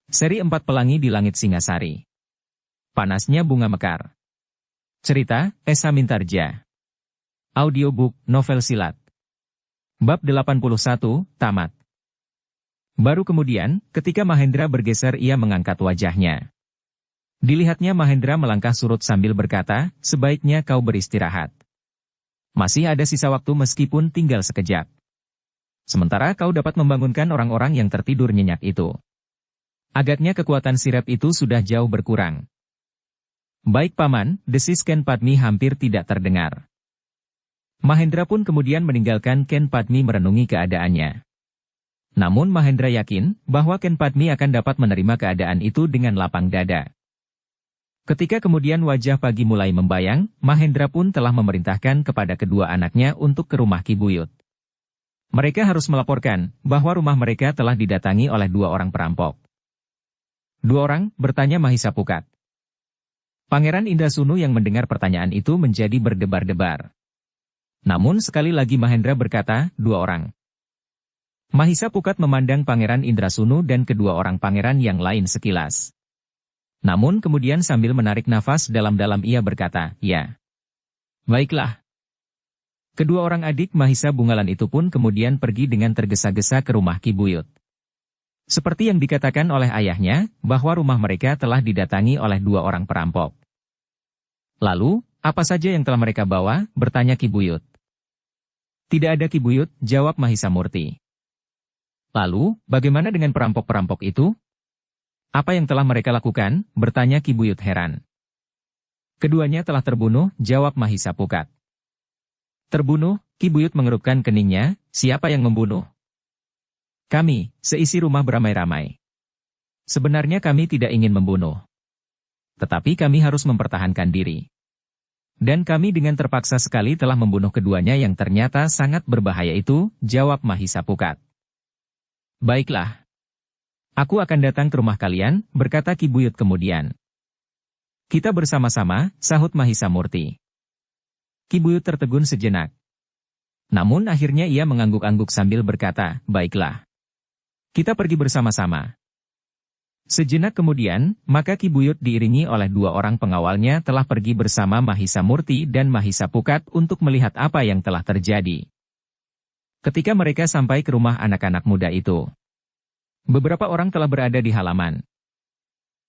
Seri 4 Pelangi di Langit Singasari. Panasnya Bunga Mekar. Cerita, Esa Mintarja. Audiobook, novel silat. Bab 81, tamat. Baru kemudian, ketika Mahendra bergeser ia mengangkat wajahnya. Dilihatnya Mahendra melangkah surut sambil berkata, sebaiknya kau beristirahat. Masih ada sisa waktu meskipun tinggal sekejap. Sementara kau dapat membangunkan orang-orang yang tertidur nyenyak itu. Agaknya kekuatan sirep itu sudah jauh berkurang. Baik paman, desis Ken Padmi hampir tidak terdengar. Mahendra pun kemudian meninggalkan Ken Padmi merenungi keadaannya. Namun Mahendra yakin bahwa Ken Padmi akan dapat menerima keadaan itu dengan lapang dada. Ketika kemudian wajah pagi mulai membayang, Mahendra pun telah memerintahkan kepada kedua anaknya untuk ke rumah Ki Buyut. Mereka harus melaporkan bahwa rumah mereka telah didatangi oleh dua orang perampok. Dua orang, bertanya Mahisa Pukat. Pangeran Indrasunu yang mendengar pertanyaan itu menjadi berdebar-debar. Namun sekali lagi Mahendra berkata, dua orang. Mahisa Pukat memandang Pangeran Indrasunu dan kedua orang pangeran yang lain sekilas. Namun kemudian sambil menarik nafas dalam-dalam ia berkata, ya. Baiklah. Kedua orang adik Mahisa Bungalan itu pun kemudian pergi dengan tergesa-gesa ke rumah Ki Buyut. Seperti yang dikatakan oleh ayahnya, bahwa rumah mereka telah didatangi oleh dua orang perampok. Lalu, apa saja yang telah mereka bawa, bertanya Ki Buyut. Tidak ada Ki Buyut, jawab Mahisa Murti. Lalu, bagaimana dengan perampok-perampok itu? Apa yang telah mereka lakukan, bertanya Ki Buyut heran. Keduanya telah terbunuh, jawab Mahisa Pukat. Terbunuh, Ki Buyut mengerutkan keningnya, siapa yang membunuh? Kami, seisi rumah beramai-ramai. Sebenarnya kami tidak ingin membunuh. Tetapi kami harus mempertahankan diri. Dan kami dengan terpaksa sekali telah membunuh keduanya yang ternyata sangat berbahaya itu, jawab Mahisa Pukat. Baiklah. Aku akan datang ke rumah kalian, berkata Ki Buyut kemudian. Kita bersama-sama, sahut Mahisa Murti. Ki Buyut tertegun sejenak. Namun akhirnya ia mengangguk-angguk sambil berkata, baiklah. Kita pergi bersama-sama. Sejenak kemudian, maka Ki Buyut diiringi oleh dua orang pengawalnya telah pergi bersama Mahisa Murti dan Mahisa Pukat untuk melihat apa yang telah terjadi. Ketika mereka sampai ke rumah anak-anak muda itu, beberapa orang telah berada di halaman.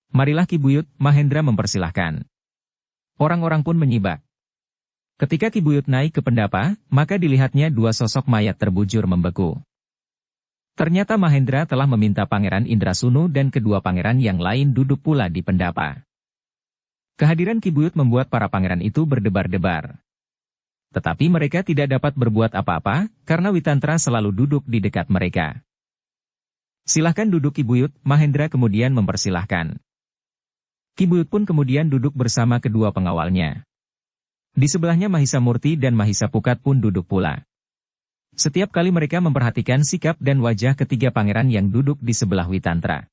Marilah Ki Buyut, Mahendra mempersilahkan. Orang-orang pun menyibak. Ketika Ki Buyut naik ke pendapa, maka dilihatnya dua sosok mayat terbujur membeku. Ternyata Mahendra telah meminta Pangeran Indrasunu dan kedua pangeran yang lain duduk pula di pendapa. Kehadiran Ki Buyut membuat para pangeran itu berdebar-debar. Tetapi mereka tidak dapat berbuat apa-apa, karena Witantra selalu duduk di dekat mereka. Silahkan duduk Ki Buyut, Mahendra kemudian mempersilahkan. Ki Buyut pun kemudian duduk bersama kedua pengawalnya. Di sebelahnya Mahisa Murti dan Mahisa Pukat pun duduk pula. Setiap kali mereka memperhatikan sikap dan wajah ketiga pangeran yang duduk di sebelah Witantra.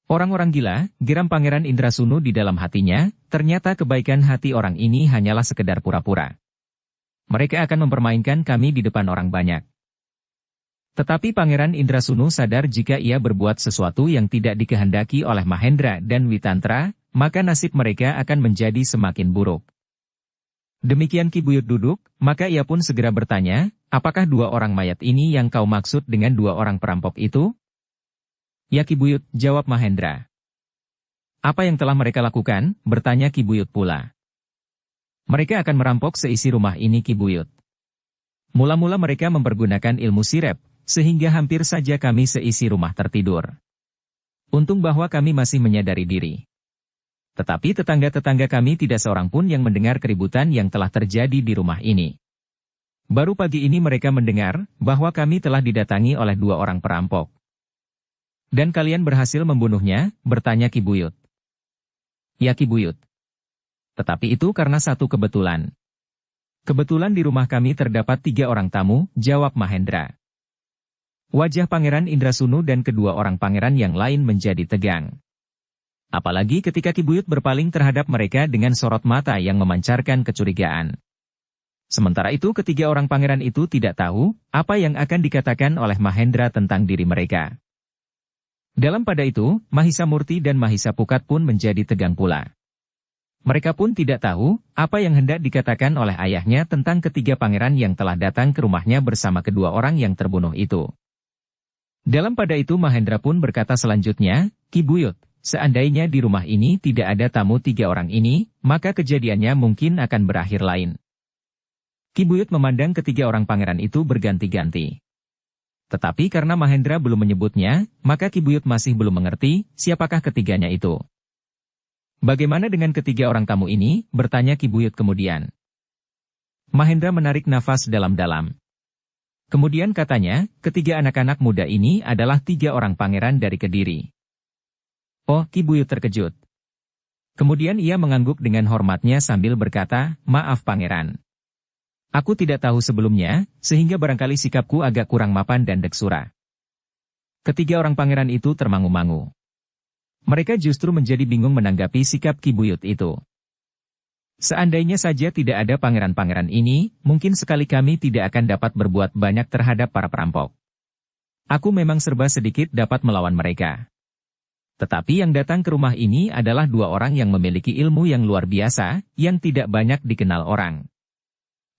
Orang-orang gila, geram Pangeran Indrasunu di dalam hatinya, ternyata kebaikan hati orang ini hanyalah sekedar pura-pura. Mereka akan mempermainkan kami di depan orang banyak. Tetapi Pangeran Indrasunu sadar jika ia berbuat sesuatu yang tidak dikehendaki oleh Mahendra dan Witantra, maka nasib mereka akan menjadi semakin buruk. Demikian Ki Buyut duduk, maka ia pun segera bertanya, apakah dua orang mayat ini yang kau maksud dengan dua orang perampok itu? Ya Ki Buyut, jawab Mahendra. Apa yang telah mereka lakukan, bertanya Ki Buyut pula. Mereka akan merampok seisi rumah ini Ki Buyut. Mula-mula mereka mempergunakan ilmu sirep, sehingga hampir saja kami seisi rumah tertidur. Untung bahwa kami masih menyadari diri. Tetapi tetangga-tetangga kami tidak seorang pun yang mendengar keributan yang telah terjadi di rumah ini. Baru pagi ini mereka mendengar bahwa kami telah didatangi oleh dua orang perampok. Dan kalian berhasil membunuhnya, bertanya Ki Buyut. Ya Ki Buyut. Tetapi itu karena satu kebetulan. Kebetulan di rumah kami terdapat 3 orang tamu, jawab Mahendra. Wajah Pangeran Indrasunu dan kedua orang pangeran yang lain menjadi tegang. Apalagi ketika Ki Buyut berpaling terhadap mereka dengan sorot mata yang memancarkan kecurigaan. Sementara itu ketiga orang pangeran itu tidak tahu apa yang akan dikatakan oleh Mahendra tentang diri mereka. Dalam pada itu, Mahisa Murti dan Mahisa Pukat pun menjadi tegang pula. Mereka pun tidak tahu apa yang hendak dikatakan oleh ayahnya tentang ketiga pangeran yang telah datang ke rumahnya bersama kedua orang yang terbunuh itu. Dalam pada itu Mahendra pun berkata selanjutnya, Ki Buyut, seandainya di rumah ini tidak ada tamu tiga orang ini, maka kejadiannya mungkin akan berakhir lain. Ki Buyut memandang ketiga orang pangeran itu berganti-ganti. Tetapi karena Mahendra belum menyebutnya, maka Ki Buyut masih belum mengerti siapakah ketiganya itu. Bagaimana dengan ketiga orang tamu ini? Bertanya Ki Buyut kemudian. Mahendra menarik nafas dalam-dalam. Kemudian katanya, ketiga anak-anak muda ini adalah tiga orang pangeran dari Kediri. Oh, Ki Buyut terkejut. Kemudian ia mengangguk dengan hormatnya sambil berkata, maaf pangeran. Aku tidak tahu sebelumnya, sehingga barangkali sikapku agak kurang mapan dan deksura. Ketiga orang pangeran itu termangu-mangu. Mereka justru menjadi bingung menanggapi sikap Ki Buyut itu. Seandainya saja tidak ada pangeran-pangeran ini, mungkin sekali kami tidak akan dapat berbuat banyak terhadap para perampok. Aku memang serba sedikit dapat melawan mereka. Tetapi yang datang ke rumah ini adalah dua orang yang memiliki ilmu yang luar biasa, yang tidak banyak dikenal orang.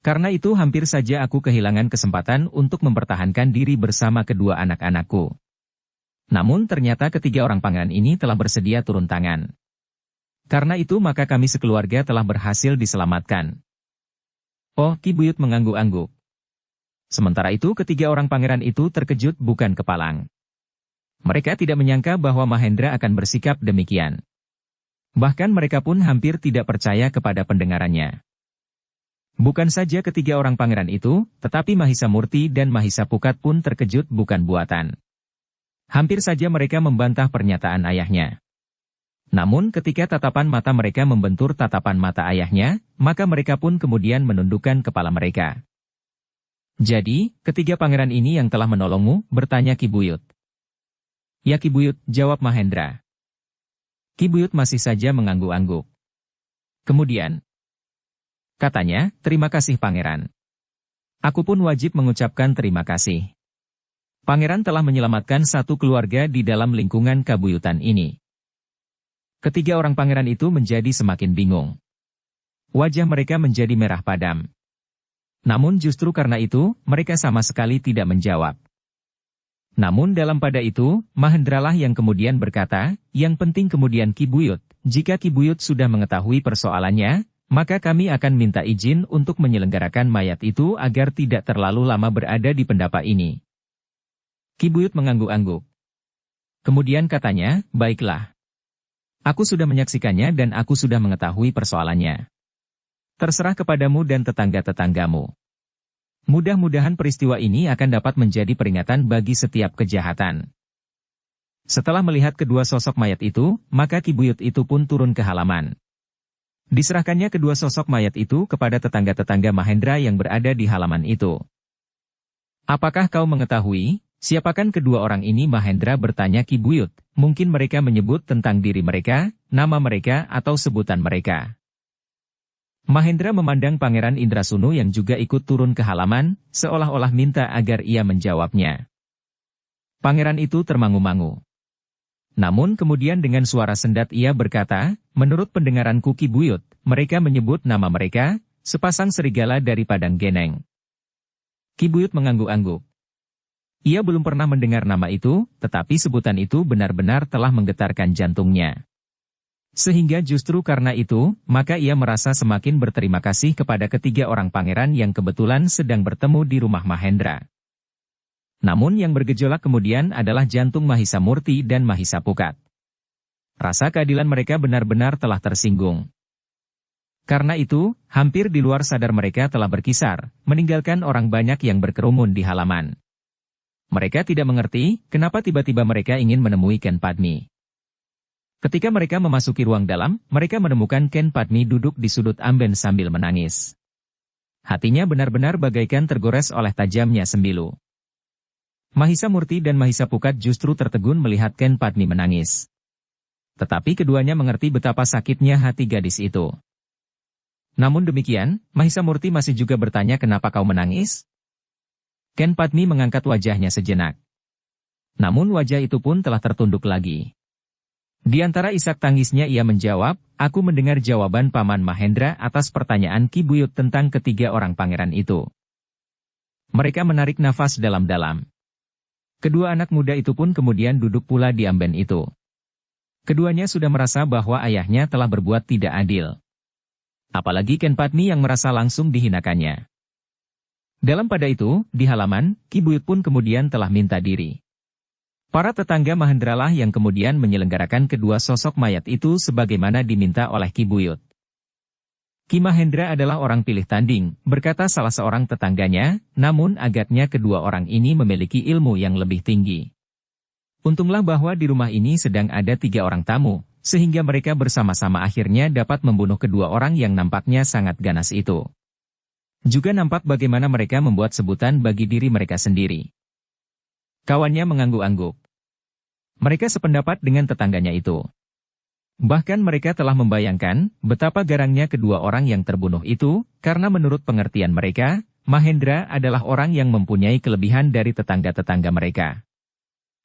Karena itu hampir saja aku kehilangan kesempatan untuk mempertahankan diri bersama kedua anak-anakku. Namun ternyata ketiga orang pangeran ini telah bersedia turun tangan. Karena itu maka kami sekeluarga telah berhasil diselamatkan. Oh, Ki Buyut mengangguk-angguk. Sementara itu ketiga orang pangeran itu terkejut bukan kepalang. Mereka tidak menyangka bahwa Mahendra akan bersikap demikian. Bahkan mereka pun hampir tidak percaya kepada pendengarannya. Bukan saja ketiga orang pangeran itu, tetapi Mahisa Murti dan Mahisa Pukat pun terkejut bukan buatan. Hampir saja mereka membantah pernyataan ayahnya. Namun ketika tatapan mata mereka membentur tatapan mata ayahnya, maka mereka pun kemudian menundukkan kepala mereka. Jadi, ketiga pangeran ini yang telah menolongmu, bertanya Ki Buyut. Ya Ki Buyut, jawab Mahendra. Ki Buyut masih saja mengangguk-angguk. Kemudian, katanya, terima kasih pangeran. Aku pun wajib mengucapkan terima kasih. Pangeran telah menyelamatkan satu keluarga di dalam lingkungan kabuyutan ini. Ketiga orang pangeran itu menjadi semakin bingung. Wajah mereka menjadi merah padam. Namun justru karena itu, mereka sama sekali tidak menjawab. Namun dalam pada itu, Mahendralah yang kemudian berkata, yang penting kemudian Ki Buyut, jika Ki Buyut sudah mengetahui persoalannya, maka kami akan minta izin untuk menyelenggarakan mayat itu agar tidak terlalu lama berada di pendapa ini. Ki Buyut mengangguk-angguk. Kemudian katanya, baiklah. Aku sudah menyaksikannya dan aku sudah mengetahui persoalannya. Terserah kepadamu dan tetangga-tetanggamu. Mudah-mudahan peristiwa ini akan dapat menjadi peringatan bagi setiap kejahatan. Setelah melihat kedua sosok mayat itu, maka Ki Buyut itu pun turun ke halaman. Diserahkannya kedua sosok mayat itu kepada tetangga-tetangga Mahendra yang berada di halaman itu. Apakah kau mengetahui? Siapakan kedua orang ini? Mahendra bertanya Ki Buyut, mungkin mereka menyebut tentang diri mereka, nama mereka atau sebutan mereka. Mahendra memandang Pangeran Indrasunu yang juga ikut turun ke halaman, seolah-olah minta agar ia menjawabnya. Pangeran itu termangu-mangu. Namun kemudian dengan suara sendat ia berkata, menurut pendengaranku Ki Buyut, mereka menyebut nama mereka, sepasang serigala dari Padang Geneng. Ki Buyut mengangguk-angguk. Ia belum pernah mendengar nama itu, tetapi sebutan itu benar-benar telah menggetarkan jantungnya. Sehingga justru karena itu, maka ia merasa semakin berterima kasih kepada ketiga orang pangeran yang kebetulan sedang bertemu di rumah Mahendra. Namun yang bergejolak kemudian adalah jantung Mahisa Murti dan Mahisa Pukat. Rasa keadilan mereka benar-benar telah tersinggung. Karena itu, hampir di luar sadar mereka telah berkisar, meninggalkan orang banyak yang berkerumun di halaman. Mereka tidak mengerti, kenapa tiba-tiba mereka ingin menemui Ken Padmi. Ketika mereka memasuki ruang dalam, mereka menemukan Ken Padmi duduk di sudut amben sambil menangis. Hatinya benar-benar bagaikan tergores oleh tajamnya sembilu. Mahisa Murti dan Mahisa Pukat justru tertegun melihat Ken Padmi menangis. Tetapi keduanya mengerti betapa sakitnya hati gadis itu. Namun demikian, Mahisa Murti masih juga bertanya kenapa kau menangis? Ken Padmi mengangkat wajahnya sejenak. Namun wajah itu pun telah tertunduk lagi. Di antara isak tangisnya ia menjawab, aku mendengar jawaban Paman Mahendra atas pertanyaan Ki Buyut tentang ketiga orang pangeran itu. Mereka menarik nafas dalam-dalam. Kedua anak muda itu pun kemudian duduk pula di amben itu. Keduanya sudah merasa bahwa ayahnya telah berbuat tidak adil. Apalagi Ken Padmi yang merasa langsung dihinakannya. Dalam pada itu, di halaman, Ki Buyut pun kemudian telah minta diri. Para tetangga Mahendra lah yang kemudian menyelenggarakan kedua sosok mayat itu sebagaimana diminta oleh Ki Buyut. Ki Mahendra adalah orang pilih tanding, berkata salah seorang tetangganya, namun agaknya kedua orang ini memiliki ilmu yang lebih tinggi. Untunglah bahwa di rumah ini sedang ada 3 orang tamu, sehingga mereka bersama-sama akhirnya dapat membunuh kedua orang yang nampaknya sangat ganas itu. Juga nampak bagaimana mereka membuat sebutan bagi diri mereka sendiri. Kawannya mengangguk-angguk. Mereka sependapat dengan tetangganya itu. Bahkan mereka telah membayangkan betapa garangnya kedua orang yang terbunuh itu, karena menurut pengertian mereka, Mahendra adalah orang yang mempunyai kelebihan dari tetangga-tetangga mereka.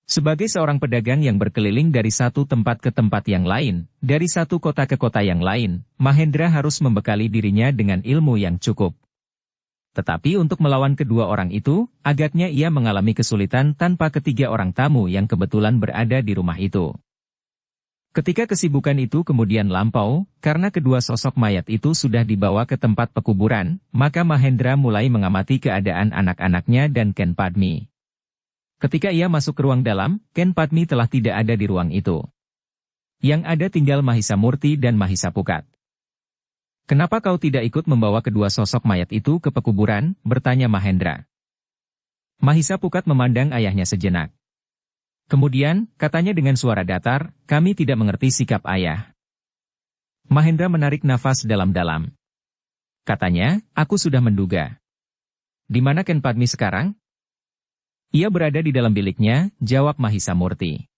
Sebagai seorang pedagang yang berkeliling dari satu tempat ke tempat yang lain, dari satu kota ke kota yang lain, Mahendra harus membekali dirinya dengan ilmu yang cukup. Tetapi untuk melawan kedua orang itu, agaknya ia mengalami kesulitan tanpa ketiga orang tamu yang kebetulan berada di rumah itu. Ketika kesibukan itu kemudian lampau, karena kedua sosok mayat itu sudah dibawa ke tempat pekuburan, maka Mahendra mulai mengamati keadaan anak-anaknya dan Ken Padmi. Ketika ia masuk ke ruang dalam, Ken Padmi telah tidak ada di ruang itu. Yang ada tinggal Mahisa Murti dan Mahisa Pukat. Kenapa kau tidak ikut membawa kedua sosok mayat itu ke pekuburan? Bertanya Mahendra. Mahisa Pukat memandang ayahnya sejenak. Kemudian, katanya dengan suara datar, kami tidak mengerti sikap ayah. Mahendra menarik nafas dalam-dalam. Katanya, aku sudah menduga. Di mana Ken Padmi sekarang? Ia berada di dalam biliknya, jawab Mahisa Murti.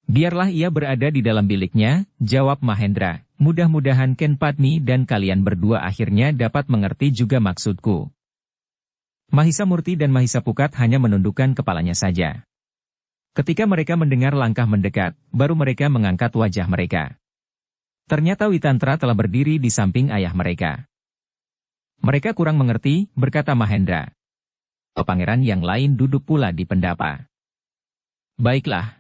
Biarlah ia berada di dalam biliknya, jawab Mahendra. Mudah-mudahan Ken Padmi dan kalian berdua akhirnya dapat mengerti juga maksudku. Mahisa Murti dan Mahisa Pukat hanya menundukkan kepalanya saja. Ketika mereka mendengar langkah mendekat, baru mereka mengangkat wajah mereka. Ternyata Witantra telah berdiri di samping ayah mereka. Mereka kurang mengerti, berkata Mahendra. Pangeran yang lain duduk pula di pendapa. Baiklah.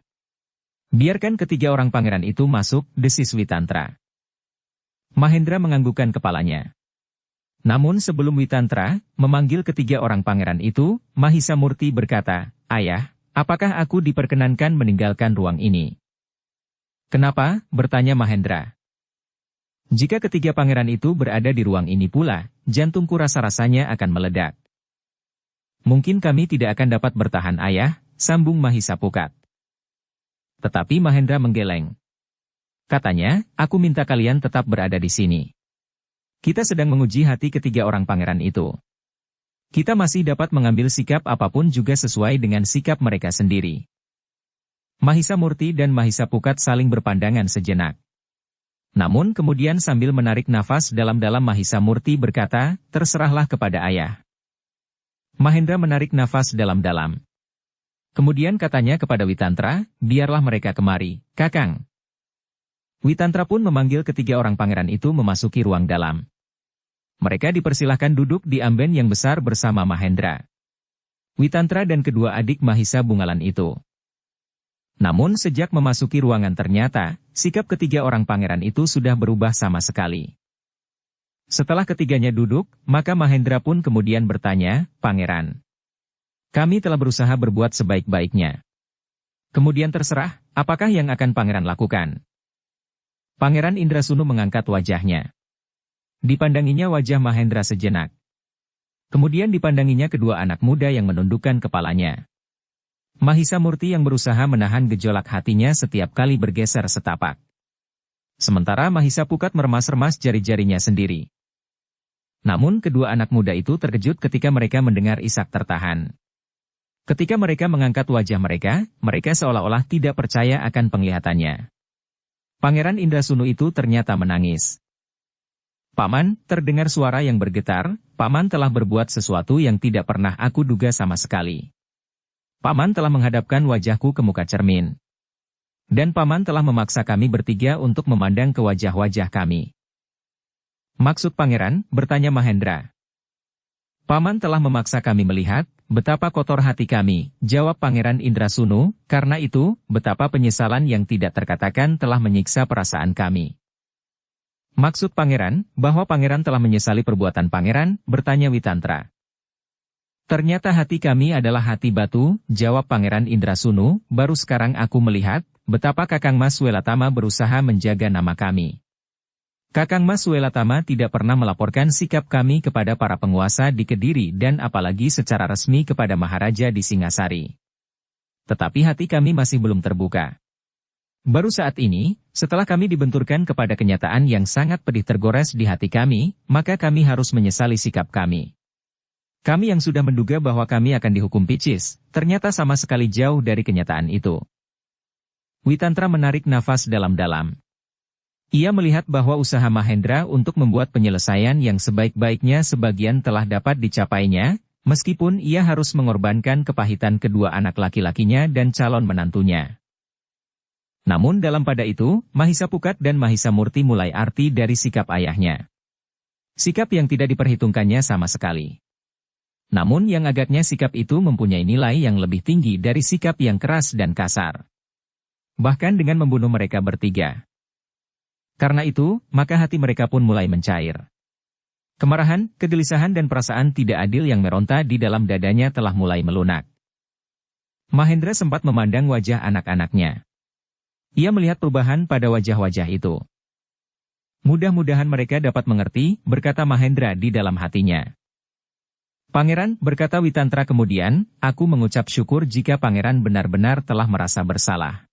Biarkan ketiga orang pangeran itu masuk, desis Witantra. Mahendra menganggukkan kepalanya. Namun sebelum Witantra memanggil ketiga orang pangeran itu, Mahisa Murti berkata, Ayah, apakah aku diperkenankan meninggalkan ruang ini? Kenapa? Bertanya Mahendra. Jika ketiga pangeran itu berada di ruang ini pula, jantungku rasa-rasanya akan meledak. Mungkin kami tidak akan dapat bertahan ayah, sambung Mahisa Pukat. Tetapi Mahendra menggeleng. Katanya, aku minta kalian tetap berada di sini. Kita sedang menguji hati ketiga orang pangeran itu. Kita masih dapat mengambil sikap apapun juga sesuai dengan sikap mereka sendiri. Mahisa Murti dan Mahisa Pukat saling berpandangan sejenak. Namun kemudian sambil menarik nafas dalam-dalam Mahisa Murti berkata, terserahlah kepada ayah. Mahendra menarik nafas dalam-dalam. Kemudian katanya kepada Witantra, biarlah mereka kemari, Kakang. Witantra pun memanggil ketiga orang pangeran itu memasuki ruang dalam. Mereka dipersilahkan duduk di amben yang besar bersama Mahendra, Witantra dan kedua adik Mahisa Bungalan itu. Namun sejak memasuki ruangan ternyata, sikap ketiga orang pangeran itu sudah berubah sama sekali. Setelah ketiganya duduk, maka Mahendra pun kemudian bertanya, Pangeran. Kami telah berusaha berbuat sebaik-baiknya. Kemudian terserah, apakah yang akan Pangeran lakukan? Pangeran Indrasunu mengangkat wajahnya. Dipandanginya wajah Mahendra sejenak. Kemudian dipandanginya kedua anak muda yang menundukkan kepalanya. Mahisa Murti yang berusaha menahan gejolak hatinya setiap kali bergeser setapak. Sementara Mahisa Pukat meremas-remas jari-jarinya sendiri. Namun kedua anak muda itu terkejut ketika mereka mendengar isak tertahan. Ketika mereka mengangkat wajah mereka, mereka seolah-olah tidak percaya akan penglihatannya. Pangeran Indrasunu itu ternyata menangis. Paman, terdengar suara yang bergetar, Paman telah berbuat sesuatu yang tidak pernah aku duga sama sekali. Paman telah menghadapkan wajahku ke muka cermin. Dan Paman telah memaksa kami bertiga untuk memandang ke wajah-wajah kami. Maksud Pangeran, bertanya Mahendra. Paman telah memaksa kami melihat, betapa kotor hati kami, jawab Pangeran Indrasunu, karena itu, betapa penyesalan yang tidak terkatakan telah menyiksa perasaan kami. Maksud Pangeran, bahwa Pangeran telah menyesali perbuatan Pangeran, bertanya Witantra. Ternyata hati kami adalah hati batu, jawab Pangeran Indrasunu, baru sekarang aku melihat, betapa Kakang Mas Welatama berusaha menjaga nama kami. Kakang Mas Welatama tidak pernah melaporkan sikap kami kepada para penguasa di Kediri dan apalagi secara resmi kepada Maharaja di Singasari. Tetapi hati kami masih belum terbuka. Baru saat ini, setelah kami dibenturkan kepada kenyataan yang sangat pedih tergores di hati kami, maka kami harus menyesali sikap kami. Kami yang sudah menduga bahwa kami akan dihukum picis, ternyata sama sekali jauh dari kenyataan itu. Witantra menarik nafas dalam-dalam. Ia melihat bahwa usaha Mahendra untuk membuat penyelesaian yang sebaik-baiknya sebagian telah dapat dicapainya, meskipun ia harus mengorbankan kepahitan kedua anak laki-lakinya dan calon menantunya. Namun dalam pada itu, Mahisa Pukat dan Mahisa Murti mulai arti dari sikap ayahnya. Sikap yang tidak diperhitungkannya sama sekali. Namun yang agaknya sikap itu mempunyai nilai yang lebih tinggi dari sikap yang keras dan kasar. Bahkan dengan membunuh mereka bertiga. Karena itu, maka hati mereka pun mulai mencair. Kemarahan, kegelisahan dan perasaan tidak adil yang meronta di dalam dadanya telah mulai melunak. Mahendra sempat memandang wajah anak-anaknya. Ia melihat perubahan pada wajah-wajah itu. Mudah-mudahan mereka dapat mengerti, berkata Mahendra di dalam hatinya. Pangeran, berkata Witantra kemudian, aku mengucap syukur jika Pangeran benar-benar telah merasa bersalah.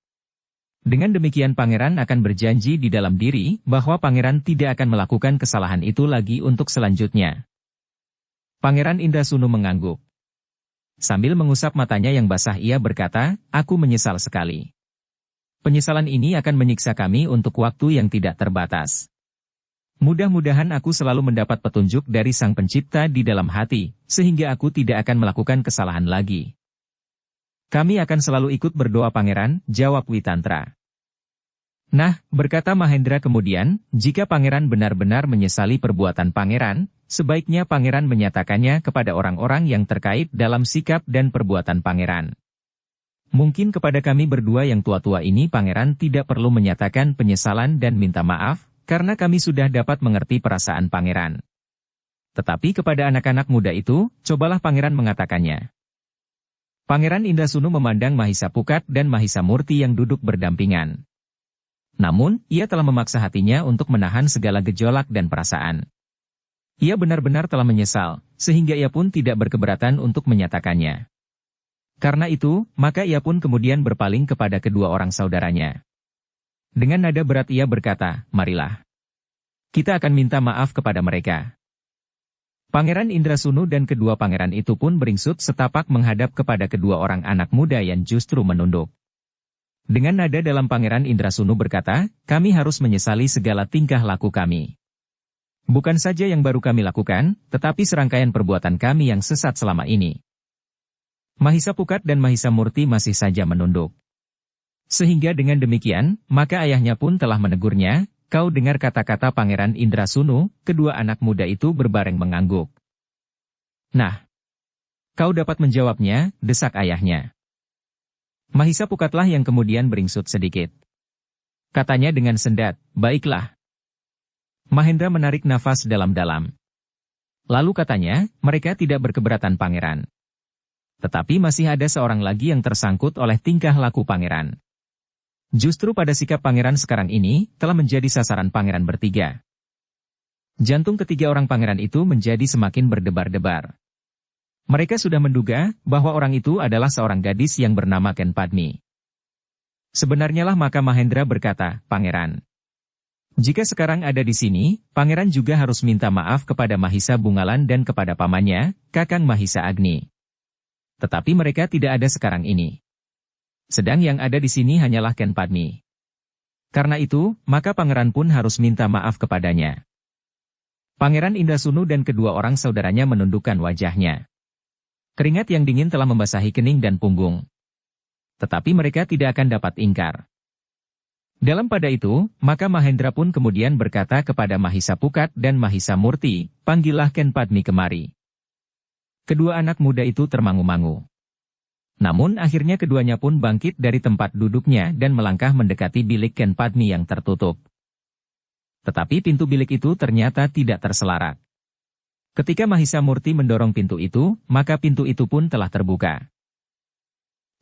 Dengan demikian Pangeran akan berjanji di dalam diri, bahwa Pangeran tidak akan melakukan kesalahan itu lagi untuk selanjutnya. Pangeran Indrasunu mengangguk. Sambil mengusap matanya yang basah ia berkata, aku menyesal sekali. Penyesalan ini akan menyiksa kami untuk waktu yang tidak terbatas. Mudah-mudahan aku selalu mendapat petunjuk dari Sang Pencipta di dalam hati, sehingga aku tidak akan melakukan kesalahan lagi. Kami akan selalu ikut berdoa Pangeran, jawab Witantra. Nah, berkata Mahendra kemudian, jika Pangeran benar-benar menyesali perbuatan Pangeran, sebaiknya Pangeran menyatakannya kepada orang-orang yang terkait dalam sikap dan perbuatan Pangeran. Mungkin kepada kami berdua yang tua-tua ini Pangeran tidak perlu menyatakan penyesalan dan minta maaf, karena kami sudah dapat mengerti perasaan Pangeran. Tetapi kepada anak-anak muda itu, cobalah Pangeran mengatakannya. Pangeran Indrasunu memandang Mahisa Pukat dan Mahisa Murti yang duduk berdampingan. Namun, ia telah memaksa hatinya untuk menahan segala gejolak dan perasaan. Ia benar-benar telah menyesal, sehingga ia pun tidak berkeberatan untuk menyatakannya. Karena itu, maka ia pun kemudian berpaling kepada kedua orang saudaranya. Dengan nada berat ia berkata, marilah. Kita akan minta maaf kepada mereka. Pangeran Indrasunu dan kedua pangeran itu pun beringsut setapak menghadap kepada kedua orang anak muda yang justru menunduk. Dengan nada dalam Pangeran Indrasunu berkata, kami harus menyesali segala tingkah laku kami. Bukan saja yang baru kami lakukan, tetapi serangkaian perbuatan kami yang sesat selama ini. Mahisa Pukat dan Mahisa Murti masih saja menunduk. Sehingga dengan demikian, maka ayahnya pun telah menegurnya, kau dengar kata-kata Pangeran Indrasunu, kedua anak muda itu berbareng mengangguk. Nah, kau dapat menjawabnya, desak ayahnya. Mahisa Pukatlah yang kemudian beringsut sedikit. Katanya dengan sendat, baiklah. Mahendra menarik nafas dalam-dalam. Lalu katanya, mereka tidak berkeberatan Pangeran. Tetapi masih ada seorang lagi yang tersangkut oleh tingkah laku Pangeran. Justru pada sikap Pangeran sekarang ini, telah menjadi sasaran Pangeran bertiga. Jantung ketiga orang Pangeran itu menjadi semakin berdebar-debar. Mereka sudah menduga, bahwa orang itu adalah seorang gadis yang bernama Ken Padmi. Sebenarnya lah maka Mahendra berkata, Pangeran. Jika sekarang ada di sini, Pangeran juga harus minta maaf kepada Mahisa Bungalan dan kepada pamannya, Kakang Mahisa Agni. Tetapi mereka tidak ada sekarang ini. Sedang yang ada di sini hanyalah Ken Padmi. Karena itu, maka Pangeran pun harus minta maaf kepadanya. Pangeran Indrasunu dan kedua orang saudaranya menundukkan wajahnya. Keringat yang dingin telah membasahi kening dan punggung. Tetapi mereka tidak akan dapat ingkar. Dalam pada itu, maka Mahendra pun kemudian berkata kepada Mahisa Pukat dan Mahisa Murti, "Panggillah Ken Padmi kemari." Kedua anak muda itu termangu-mangu. Namun akhirnya keduanya pun bangkit dari tempat duduknya dan melangkah mendekati bilik Ken Padmi yang tertutup. Tetapi pintu bilik itu ternyata tidak terselarak. Ketika Mahisa Murti mendorong pintu itu, maka pintu itu pun telah terbuka.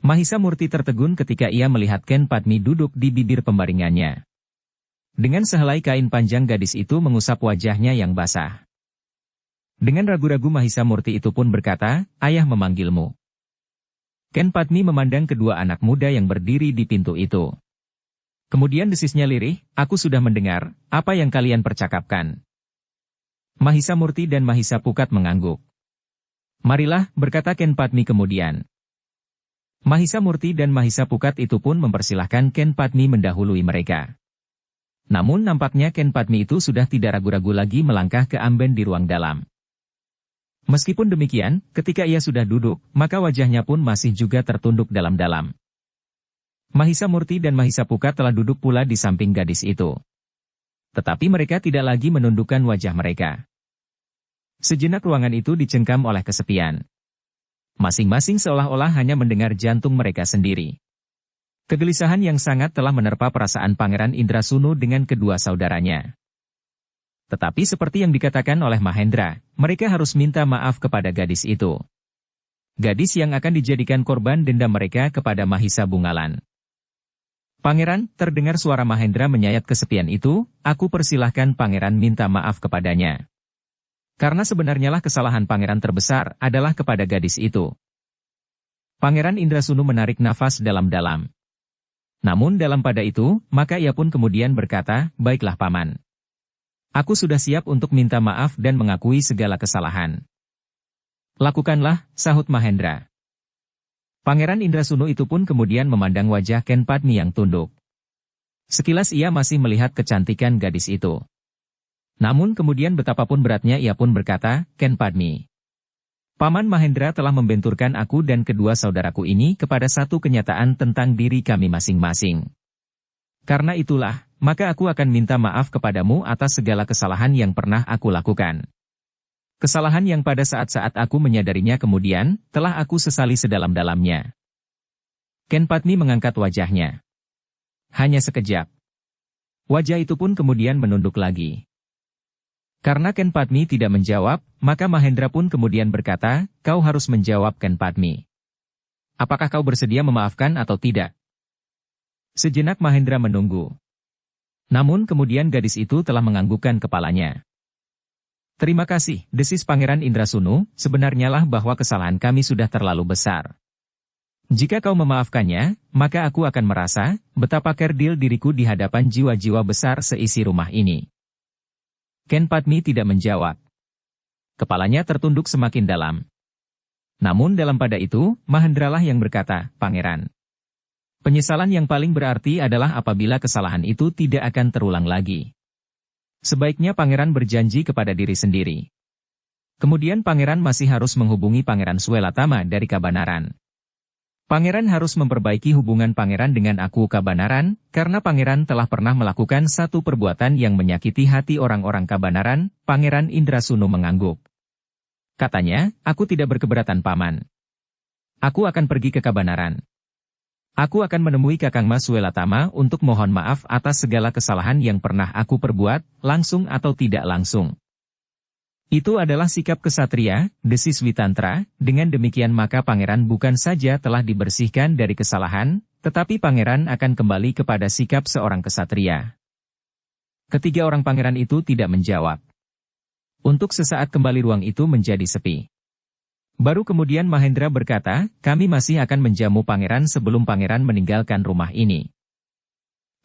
Mahisa Murti tertegun ketika ia melihat Ken Padmi duduk di bibir pembaringannya. Dengan sehelai kain panjang gadis itu mengusap wajahnya yang basah. Dengan ragu-ragu Mahisa Murti itu pun berkata, "Ayah memanggilmu." Ken Padmi memandang kedua anak muda yang berdiri di pintu itu. Kemudian desisnya lirih, "Aku sudah mendengar apa yang kalian percakapkan." Mahisa Murti dan Mahisa Pukat mengangguk. "Marilah," berkata Ken Padmi kemudian. Mahisa Murti dan Mahisa Pukat itu pun mempersilahkan Ken Padmi mendahului mereka. Namun nampaknya Ken Padmi itu sudah tidak ragu-ragu lagi melangkah ke amben di ruang dalam. Meskipun demikian, ketika ia sudah duduk, maka wajahnya pun masih juga tertunduk dalam-dalam. Mahisa Murti dan Mahisa Pukat telah duduk pula di samping gadis itu. Tetapi mereka tidak lagi menundukkan wajah mereka. Sejenak ruangan itu dicengkam oleh kesepian. Masing-masing seolah-olah hanya mendengar jantung mereka sendiri. Kegelisahan yang sangat telah menerpa perasaan Pangeran Indrasunu dengan kedua saudaranya. Tetapi seperti yang dikatakan oleh Mahendra, mereka harus minta maaf kepada gadis itu. Gadis yang akan dijadikan korban dendam mereka kepada Mahisa Bungalan. "Pangeran," terdengar suara Mahendra menyayat kesepian itu, "aku persilahkan Pangeran minta maaf kepadanya. Karena sebenarnya lah kesalahan Pangeran terbesar adalah kepada gadis itu." Pangeran Indrasunu menarik nafas dalam-dalam. Namun dalam pada itu, maka ia pun kemudian berkata, "Baiklah Paman. Aku sudah siap untuk minta maaf dan mengakui segala kesalahan." "Lakukanlah," sahut Mahendra. Pangeran Indrasunu itu pun kemudian memandang wajah Ken Padmi yang tunduk. Sekilas ia masih melihat kecantikan gadis itu. Namun kemudian betapapun beratnya ia pun berkata, "Ken Padmi, Paman Mahendra telah membenturkan aku dan kedua saudaraku ini kepada satu kenyataan tentang diri kami masing-masing. Karena itulah, maka aku akan minta maaf kepadamu atas segala kesalahan yang pernah aku lakukan. Kesalahan yang pada saat-saat aku menyadarinya kemudian, telah aku sesali sedalam-dalamnya." Ken Padmi mengangkat wajahnya. Hanya sekejap. Wajah itu pun kemudian menunduk lagi. Karena Ken Padmi tidak menjawab, maka Mahendra pun kemudian berkata, "Kau harus menjawab Ken Padmi. Apakah kau bersedia memaafkan atau tidak?" Sejenak Mahendra menunggu. Namun kemudian gadis itu telah menganggukkan kepalanya. "Terima kasih," desis Pangeran Indrasunu, "sebenarnya lah bahwa kesalahan kami sudah terlalu besar. Jika kau memaafkannya, maka aku akan merasa betapa kerdil diriku di hadapan jiwa-jiwa besar seisi rumah ini." Ken Padmi tidak menjawab. Kepalanya tertunduk semakin dalam. Namun dalam pada itu, Mahendra lah yang berkata, "Pangeran, penyesalan yang paling berarti adalah apabila kesalahan itu tidak akan terulang lagi. Sebaiknya Pangeran berjanji kepada diri sendiri. Kemudian Pangeran masih harus menghubungi Pangeran Swelatama dari Kabanaran. Pangeran harus memperbaiki hubungan Pangeran dengan aku Kabanaran, karena Pangeran telah pernah melakukan satu perbuatan yang menyakiti hati orang-orang Kabanaran." Pangeran Indrasunu mengangguk. Katanya, "Aku tidak berkeberatan Paman. Aku akan pergi ke Kabanaran. Aku akan menemui Kakang Mas Swelatama untuk mohon maaf atas segala kesalahan yang pernah aku perbuat, langsung atau tidak langsung." "Itu adalah sikap kesatria," desis Witantra, "dengan demikian maka Pangeran bukan saja telah dibersihkan dari kesalahan, tetapi Pangeran akan kembali kepada sikap seorang kesatria." Ketiga orang pangeran itu tidak menjawab. Untuk sesaat kembali ruang itu menjadi sepi. Baru kemudian Mahendra berkata, "Kami masih akan menjamu Pangeran sebelum Pangeran meninggalkan rumah ini."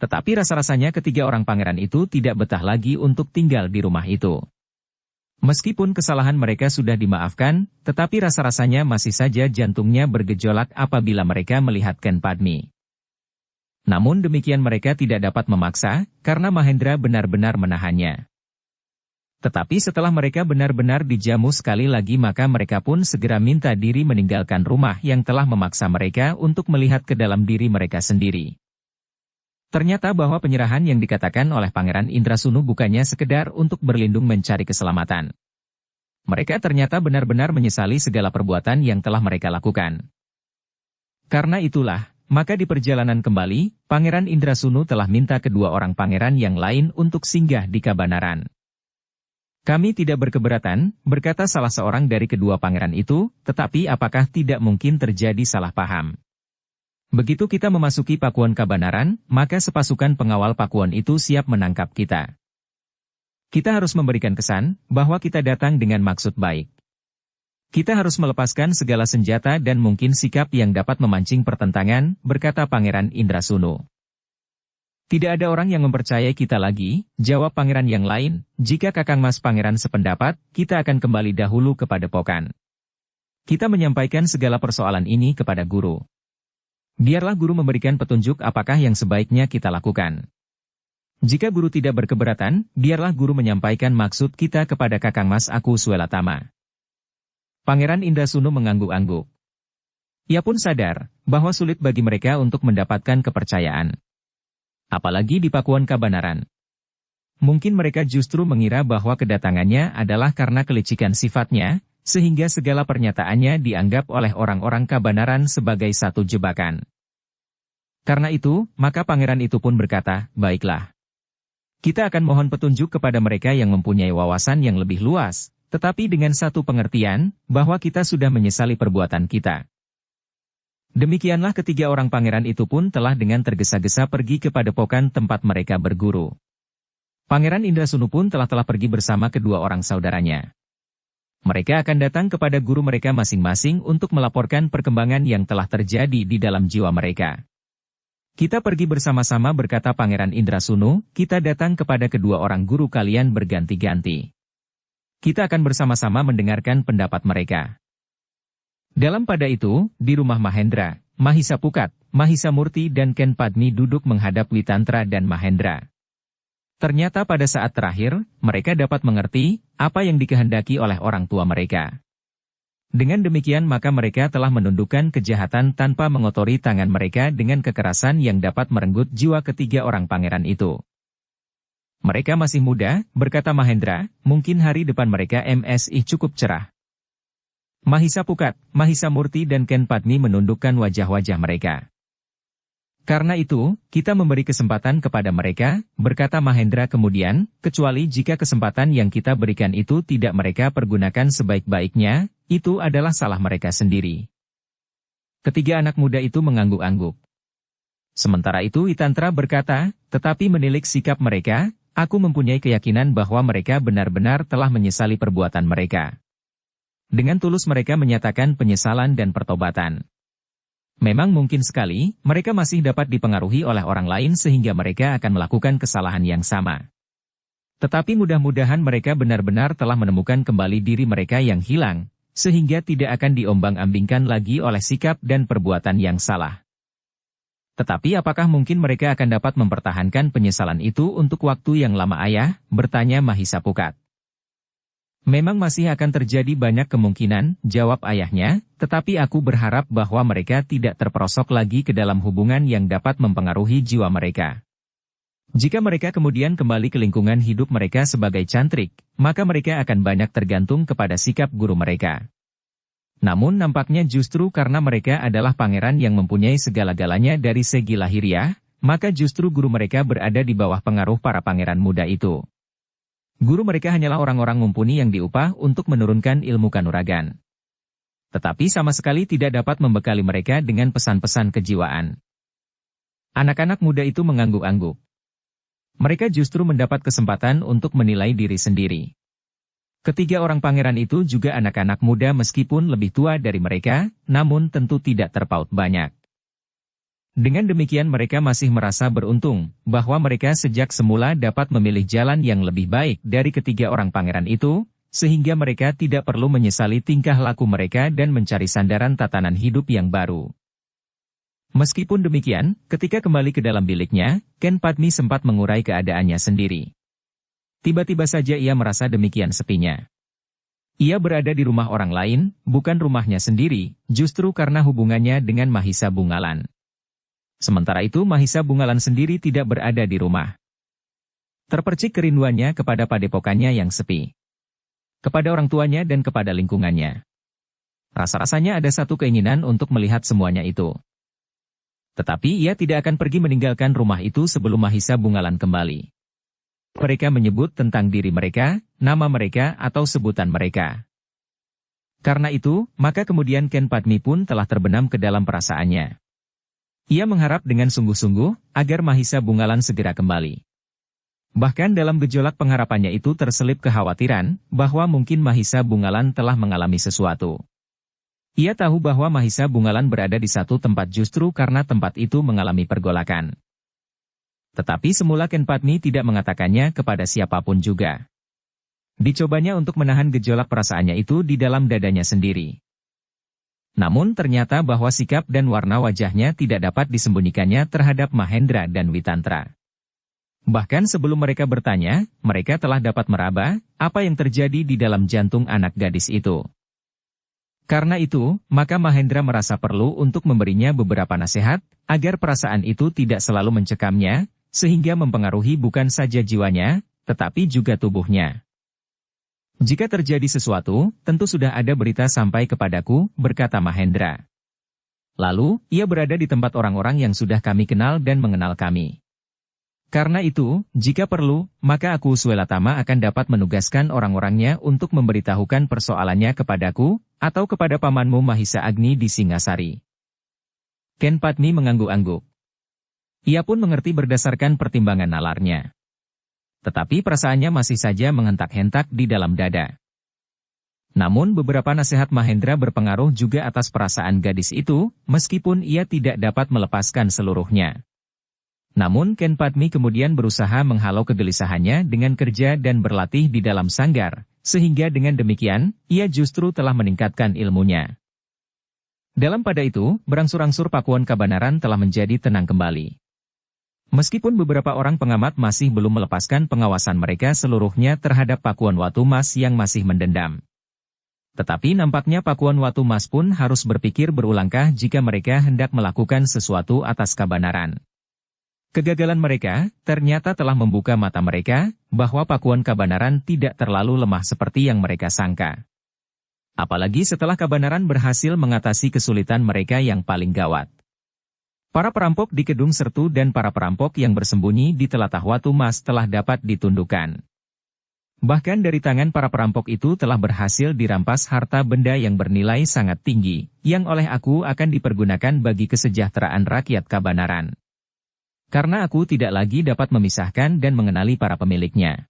Tetapi rasa-rasanya ketiga orang pangeran itu tidak betah lagi untuk tinggal di rumah itu. Meskipun kesalahan mereka sudah dimaafkan, tetapi rasa-rasanya masih saja jantungnya bergejolak apabila mereka melihat Ken Padmi. Namun demikian mereka tidak dapat memaksa, karena Mahendra benar-benar menahannya. Tetapi setelah mereka benar-benar dijamu sekali lagi maka mereka pun segera minta diri meninggalkan rumah yang telah memaksa mereka untuk melihat ke dalam diri mereka sendiri. Ternyata bahwa penyerahan yang dikatakan oleh Pangeran Indrasunu bukannya sekedar untuk berlindung mencari keselamatan. Mereka ternyata benar-benar menyesali segala perbuatan yang telah mereka lakukan. Karena itulah, maka di perjalanan kembali, Pangeran Indrasunu telah minta kedua orang pangeran yang lain untuk singgah di Kabanaran. Kami tidak berkeberatan, berkata salah seorang dari kedua pangeran itu, tetapi apakah tidak mungkin terjadi salah paham? Begitu kita memasuki Pakuan Kabanaran, maka sepasukan pengawal Pakuan itu siap menangkap kita. Kita harus memberikan kesan bahwa kita datang dengan maksud baik. Kita harus melepaskan segala senjata dan mungkin sikap yang dapat memancing pertentangan, berkata Pangeran Indrasunu. Tidak ada orang yang mempercayai kita lagi, jawab pangeran yang lain, jika Kakang Mas Pangeran sependapat, kita akan kembali dahulu ke Padepokan. Kita menyampaikan segala persoalan ini kepada guru. Biarlah guru memberikan petunjuk apakah yang sebaiknya kita lakukan. Jika guru tidak berkeberatan, biarlah guru menyampaikan maksud kita kepada Kakang Mas Aku Swelatama. Pangeran Indrasunu mengangguk-angguk. Ia pun sadar, bahwa sulit bagi mereka untuk mendapatkan kepercayaan. Apalagi di Pakuan Kabanaran. Mungkin mereka justru mengira bahwa kedatangannya adalah karena kelicikan sifatnya, sehingga segala pernyataannya dianggap oleh orang-orang Kabanaran sebagai satu jebakan. Karena itu, maka pangeran itu pun berkata, baiklah. Kita akan mohon petunjuk kepada mereka yang mempunyai wawasan yang lebih luas, tetapi dengan satu pengertian, bahwa kita sudah menyesali perbuatan kita. Demikianlah ketiga orang pangeran itu pun telah dengan tergesa-gesa pergi ke Padepokan tempat mereka berguru. Pangeran Indrasunu pun telah pergi bersama kedua orang saudaranya. Mereka akan datang kepada guru mereka masing-masing untuk melaporkan perkembangan yang telah terjadi di dalam jiwa mereka. Kita pergi bersama-sama berkata Pangeran Indrasunu, kita datang kepada kedua orang guru kalian berganti-ganti. Kita akan bersama-sama mendengarkan pendapat mereka. Dalam pada itu, di rumah Mahendra, Mahisa Pukat, Mahisa Murti dan Ken Padmi duduk menghadap Witantra dan Mahendra. Ternyata pada saat terakhir, mereka dapat mengerti apa yang dikehendaki oleh orang tua mereka. Dengan demikian maka mereka telah menundukkan kejahatan tanpa mengotori tangan mereka dengan kekerasan yang dapat merenggut jiwa ketiga orang pangeran itu. Mereka masih muda, berkata Mahendra, mungkin hari depan mereka MSI cukup cerah. Mahisa Pukat, Mahisa Murti dan Ken Padmi menundukkan wajah-wajah mereka. Karena itu, kita memberi kesempatan kepada mereka, berkata Mahendra kemudian, kecuali jika kesempatan yang kita berikan itu tidak mereka pergunakan sebaik-baiknya, itu adalah salah mereka sendiri. Ketiga anak muda itu mengangguk-angguk. Sementara itu Witantra berkata, tetapi menilik sikap mereka, aku mempunyai keyakinan bahwa mereka benar-benar telah menyesali perbuatan mereka. Dengan tulus mereka menyatakan penyesalan dan pertobatan. Memang mungkin sekali, mereka masih dapat dipengaruhi oleh orang lain sehingga mereka akan melakukan kesalahan yang sama. Tetapi mudah-mudahan mereka benar-benar telah menemukan kembali diri mereka yang hilang, sehingga tidak akan diombang-ambingkan lagi oleh sikap dan perbuatan yang salah. Tetapi apakah mungkin mereka akan dapat mempertahankan penyesalan itu untuk waktu yang lama ayah? Bertanya Mahisa Pukat. Memang masih akan terjadi banyak kemungkinan, jawab ayahnya, tetapi aku berharap bahwa mereka tidak terperosok lagi ke dalam hubungan yang dapat mempengaruhi jiwa mereka. Jika mereka kemudian kembali ke lingkungan hidup mereka sebagai cantrik, maka mereka akan banyak tergantung kepada sikap guru mereka. Namun nampaknya justru karena mereka adalah pangeran yang mempunyai segala-galanya dari segi lahiriah, maka justru guru mereka berada di bawah pengaruh para pangeran muda itu. Guru mereka hanyalah orang-orang mumpuni yang diupah untuk menurunkan ilmu kanuragan. Tetapi sama sekali tidak dapat membekali mereka dengan pesan-pesan kejiwaan. Anak-anak muda itu mengangguk-angguk. Mereka justru mendapat kesempatan untuk menilai diri sendiri. Ketiga orang pangeran itu juga anak-anak muda meskipun lebih tua dari mereka, namun tentu tidak terpaut banyak. Dengan demikian mereka masih merasa beruntung, bahwa mereka sejak semula dapat memilih jalan yang lebih baik dari ketiga orang pangeran itu, sehingga mereka tidak perlu menyesali tingkah laku mereka dan mencari sandaran tatanan hidup yang baru. Meskipun demikian, ketika kembali ke dalam biliknya, Ken Padmi sempat mengurai keadaannya sendiri. Tiba-tiba saja ia merasa demikian sepinya. Ia berada di rumah orang lain, bukan rumahnya sendiri, justru karena hubungannya dengan Mahisa Bungalan. Sementara itu Mahisa Bungalan sendiri tidak berada di rumah. Terpercik kerinduannya kepada padepokannya yang sepi, kepada orang tuanya dan kepada lingkungannya. Rasa-rasanya ada satu keinginan untuk melihat semuanya itu. Tetapi ia tidak akan pergi meninggalkan rumah itu sebelum Mahisa Bungalan kembali. Mereka menyebut tentang diri mereka, nama mereka atau sebutan mereka. Karena itu, maka kemudian Ken Padmi pun telah terbenam ke dalam perasaannya. Ia mengharap dengan sungguh-sungguh agar Mahisa Bungalan segera kembali. Bahkan dalam gejolak pengharapannya itu terselip kekhawatiran bahwa mungkin Mahisa Bungalan telah mengalami sesuatu. Ia tahu bahwa Mahisa Bungalan berada di satu tempat justru karena tempat itu mengalami pergolakan. Tetapi semula Ken Padmi tidak mengatakannya kepada siapapun juga. Dicobanya untuk menahan gejolak perasaannya itu di dalam dadanya sendiri. Namun ternyata bahwa sikap dan warna wajahnya tidak dapat disembunyikannya terhadap Mahendra dan Witantra. Bahkan sebelum mereka bertanya, mereka telah dapat meraba apa yang terjadi di dalam jantung anak gadis itu. Karena itu, maka Mahendra merasa perlu untuk memberinya beberapa nasihat, agar perasaan itu tidak selalu mencekamnya, sehingga mempengaruhi bukan saja jiwanya, tetapi juga tubuhnya. Jika terjadi sesuatu, tentu sudah ada berita sampai kepadaku, berkata Mahendra. Lalu, ia berada di tempat orang-orang yang sudah kami kenal dan mengenal kami. Karena itu, jika perlu, maka aku Swelatama akan dapat menugaskan orang-orangnya untuk memberitahukan persoalannya kepadaku, atau kepada pamanmu Mahisa Agni di Singasari. Ken Padmi mengangguk-angguk. Ia pun mengerti berdasarkan pertimbangan nalarnya. Tetapi perasaannya masih saja menghentak-hentak di dalam dada. Namun beberapa nasihat Mahendra berpengaruh juga atas perasaan gadis itu, meskipun ia tidak dapat melepaskan seluruhnya. Namun Ken Padmi kemudian berusaha menghalau kegelisahannya dengan kerja dan berlatih di dalam sanggar, sehingga dengan demikian, ia justru telah meningkatkan ilmunya. Dalam pada itu, berangsur-angsur Pakuan Kabanaran telah menjadi tenang kembali. Meskipun beberapa orang pengamat masih belum melepaskan pengawasan mereka seluruhnya terhadap Pakuan Watu Mas yang masih mendendam. Tetapi nampaknya Pakuan Watu Mas pun harus berpikir berulangkah jika mereka hendak melakukan sesuatu atas Kabanaran. Kegagalan mereka ternyata telah membuka mata mereka bahwa Pakuan Kabanaran tidak terlalu lemah seperti yang mereka sangka. Apalagi setelah Kabanaran berhasil mengatasi kesulitan mereka yang paling gawat. Para perampok di Kedung Sertu dan para perampok yang bersembunyi di Telatah Watu Mas telah dapat ditundukkan. Bahkan dari tangan para perampok itu telah berhasil dirampas harta benda yang bernilai sangat tinggi, yang oleh aku akan dipergunakan bagi kesejahteraan rakyat Kabanaran. Karena aku tidak lagi dapat memisahkan dan mengenali para pemiliknya.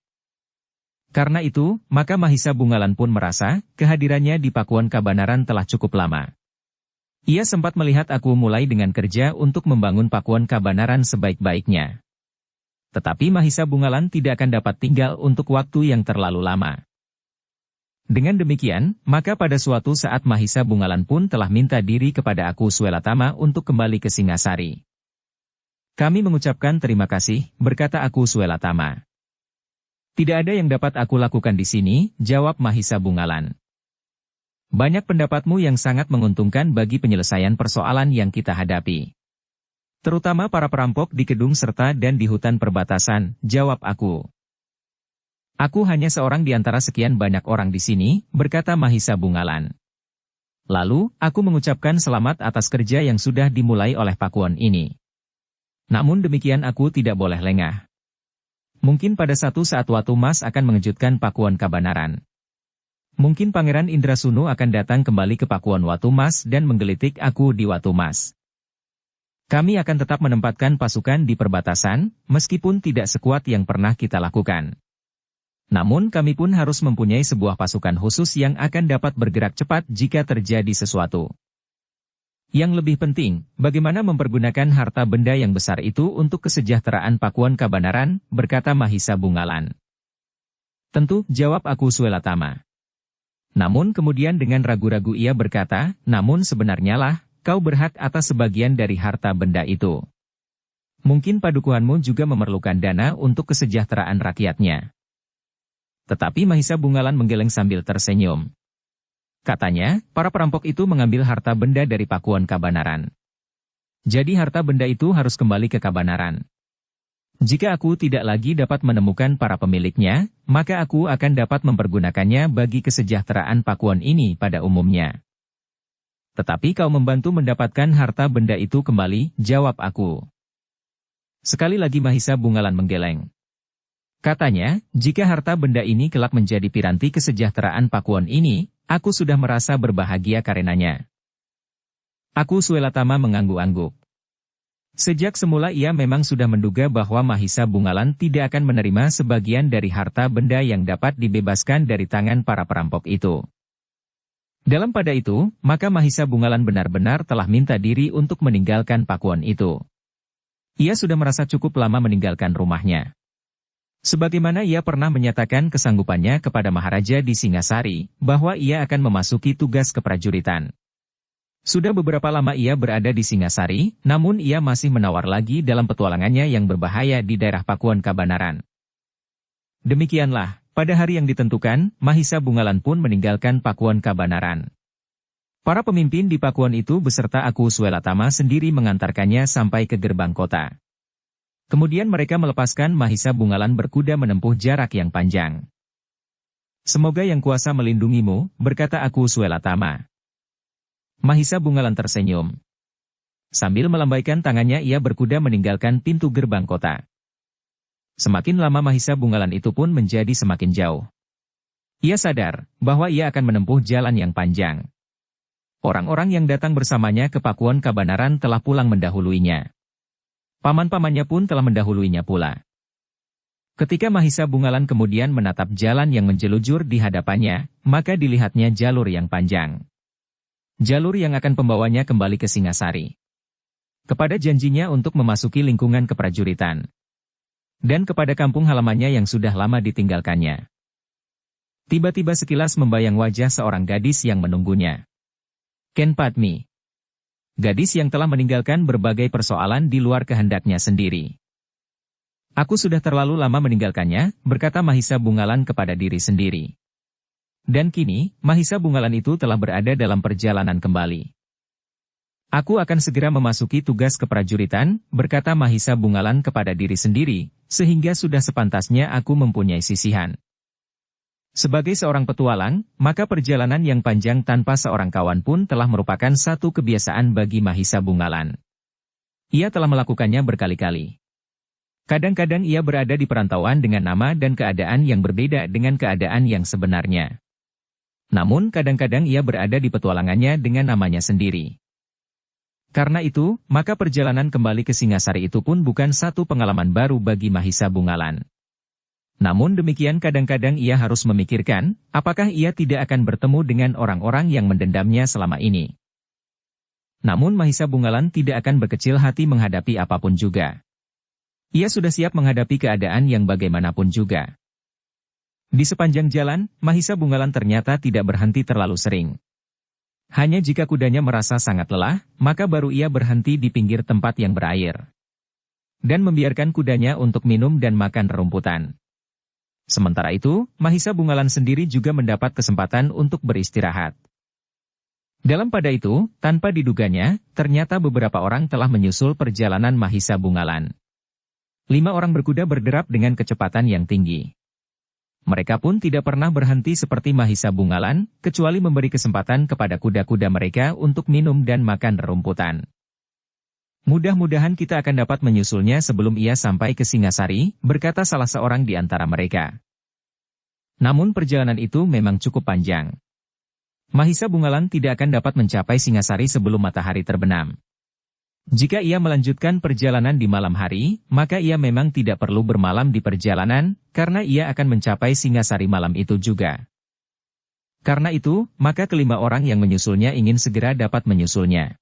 Karena itu, maka Mahisa Bungalan pun merasa, kehadirannya di Pakuan Kabanaran telah cukup lama. Ia sempat melihat aku mulai dengan kerja untuk membangun Pakuan Kabanaran sebaik-baiknya. Tetapi Mahisa Bungalan tidak akan dapat tinggal untuk waktu yang terlalu lama. Dengan demikian, maka pada suatu saat Mahisa Bungalan pun telah minta diri kepada aku Swelatama untuk kembali ke Singasari. Kami mengucapkan terima kasih, berkata aku Swelatama. Tidak ada yang dapat aku lakukan di sini, jawab Mahisa Bungalan. Banyak pendapatmu yang sangat menguntungkan bagi penyelesaian persoalan yang kita hadapi. Terutama para perampok di Kedung Serta dan di hutan perbatasan, jawab aku. Aku hanya seorang di antara sekian banyak orang di sini, berkata Mahisa Bungalan. Lalu, aku mengucapkan selamat atas kerja yang sudah dimulai oleh Pakuan ini. Namun demikian aku tidak boleh lengah. Mungkin pada satu saat Watu Mas akan mengejutkan Pakuan Kabanaran. Mungkin Pangeran Indrasunu akan datang kembali ke Pakuan Watu Mas dan menggelitik aku di Watu Mas. Kami akan tetap menempatkan pasukan di perbatasan, meskipun tidak sekuat yang pernah kita lakukan. Namun kami pun harus mempunyai sebuah pasukan khusus yang akan dapat bergerak cepat jika terjadi sesuatu. Yang lebih penting, bagaimana mempergunakan harta benda yang besar itu untuk kesejahteraan Pakuan Kabanaran, berkata Mahisa Bungalan. Tentu, jawab aku Swelatama. Namun kemudian dengan ragu-ragu ia berkata, namun sebenarnya lah, kau berhak atas sebagian dari harta benda itu. Mungkin padukuhanmu juga memerlukan dana untuk kesejahteraan rakyatnya. Tetapi Mahisa Bungalan menggeleng sambil tersenyum. Katanya, para perampok itu mengambil harta benda dari Pakuan Kabanaran. Jadi harta benda itu harus kembali ke Kabanaran. Jika aku tidak lagi dapat menemukan para pemiliknya, maka aku akan dapat mempergunakannya bagi kesejahteraan Pakuan ini pada umumnya. Tetapi kau membantu mendapatkan harta benda itu kembali, jawab aku. Sekali lagi Mahisa Bungalan menggeleng. Katanya, jika harta benda ini kelak menjadi piranti kesejahteraan Pakuan ini, aku sudah merasa berbahagia karenanya. Aku Suelatama mengangguk-angguk. Sejak semula ia memang sudah menduga bahwa Mahisa Bungalan tidak akan menerima sebagian dari harta benda yang dapat dibebaskan dari tangan para perampok itu. Dalam pada itu, maka Mahisa Bungalan benar-benar telah minta diri untuk meninggalkan Pakuan itu. Ia sudah merasa cukup lama meninggalkan rumahnya. Sebagaimana ia pernah menyatakan kesanggupannya kepada Maharaja di Singasari, bahwa ia akan memasuki tugas keprajuritan. Sudah beberapa lama ia berada di Singasari, namun ia masih menawar lagi dalam petualangannya yang berbahaya di daerah Pakuan Kabanaran. Demikianlah, pada hari yang ditentukan, Mahisa Bungalan pun meninggalkan Pakuan Kabanaran. Para pemimpin di Pakuan itu beserta aku Suelatama sendiri mengantarkannya sampai ke gerbang kota. Kemudian mereka melepaskan Mahisa Bungalan berkuda menempuh jarak yang panjang. Semoga Yang Kuasa melindungimu, berkata aku Suelatama. Mahisa Bungalan tersenyum. Sambil melambaikan tangannya ia berkuda meninggalkan pintu gerbang kota. Semakin lama Mahisa Bungalan itu pun menjadi semakin jauh. Ia sadar bahwa ia akan menempuh jalan yang panjang. Orang-orang yang datang bersamanya ke Pakuan Kabanaran telah pulang mendahuluinya. Paman-pamannya pun telah mendahuluinya pula. Ketika Mahisa Bungalan kemudian menatap jalan yang menjelujur di hadapannya, maka dilihatnya jalur yang panjang. Jalur yang akan pembawanya kembali ke Singasari. Kepada janjinya untuk memasuki lingkungan keprajuritan. Dan kepada kampung halamannya yang sudah lama ditinggalkannya. Tiba-tiba sekilas membayang wajah seorang gadis yang menunggunya. Ken Padmi. Gadis yang telah meninggalkan berbagai persoalan di luar kehendaknya sendiri. Aku sudah terlalu lama meninggalkannya, berkata Mahisa Bungalan kepada diri sendiri. Dan kini, Mahisa Bungalan itu telah berada dalam perjalanan kembali. Aku akan segera memasuki tugas keprajuritan, berkata Mahisa Bungalan kepada diri sendiri, sehingga sudah sepantasnya aku mempunyai sisihan. Sebagai seorang petualang, maka perjalanan yang panjang tanpa seorang kawan pun telah merupakan satu kebiasaan bagi Mahisa Bungalan. Ia telah melakukannya berkali-kali. Kadang-kadang ia berada di perantauan dengan nama dan keadaan yang berbeda dengan keadaan yang sebenarnya. Namun kadang-kadang ia berada di petualangannya dengan namanya sendiri. Karena itu, maka perjalanan kembali ke Singasari itu pun bukan satu pengalaman baru bagi Mahisa Bungalan. Namun demikian kadang-kadang ia harus memikirkan, apakah ia tidak akan bertemu dengan orang-orang yang mendendamnya selama ini. Namun Mahisa Bungalan tidak akan berkecil hati menghadapi apapun juga. Ia sudah siap menghadapi keadaan yang bagaimanapun juga. Di sepanjang jalan, Mahisa Bungalan ternyata tidak berhenti terlalu sering. Hanya jika kudanya merasa sangat lelah, maka baru ia berhenti di pinggir tempat yang berair. Dan membiarkan kudanya untuk minum dan makan rerumputan. Sementara itu, Mahisa Bungalan sendiri juga mendapat kesempatan untuk beristirahat. Dalam pada itu, tanpa diduganya, ternyata beberapa orang telah menyusul perjalanan Mahisa Bungalan. 5 orang berkuda berderap dengan kecepatan yang tinggi. Mereka pun tidak pernah berhenti seperti Mahisa Bungalan, kecuali memberi kesempatan kepada kuda-kuda mereka untuk minum dan makan rerumputan. Mudah-mudahan kita akan dapat menyusulnya sebelum ia sampai ke Singasari, berkata salah seorang di antara mereka. Namun perjalanan itu memang cukup panjang. Mahisa Bungalan tidak akan dapat mencapai Singasari sebelum matahari terbenam. Jika ia melanjutkan perjalanan di malam hari, maka ia memang tidak perlu bermalam di perjalanan, karena ia akan mencapai Singasari malam itu juga. Karena itu, maka kelima orang yang menyusulnya ingin segera dapat menyusulnya.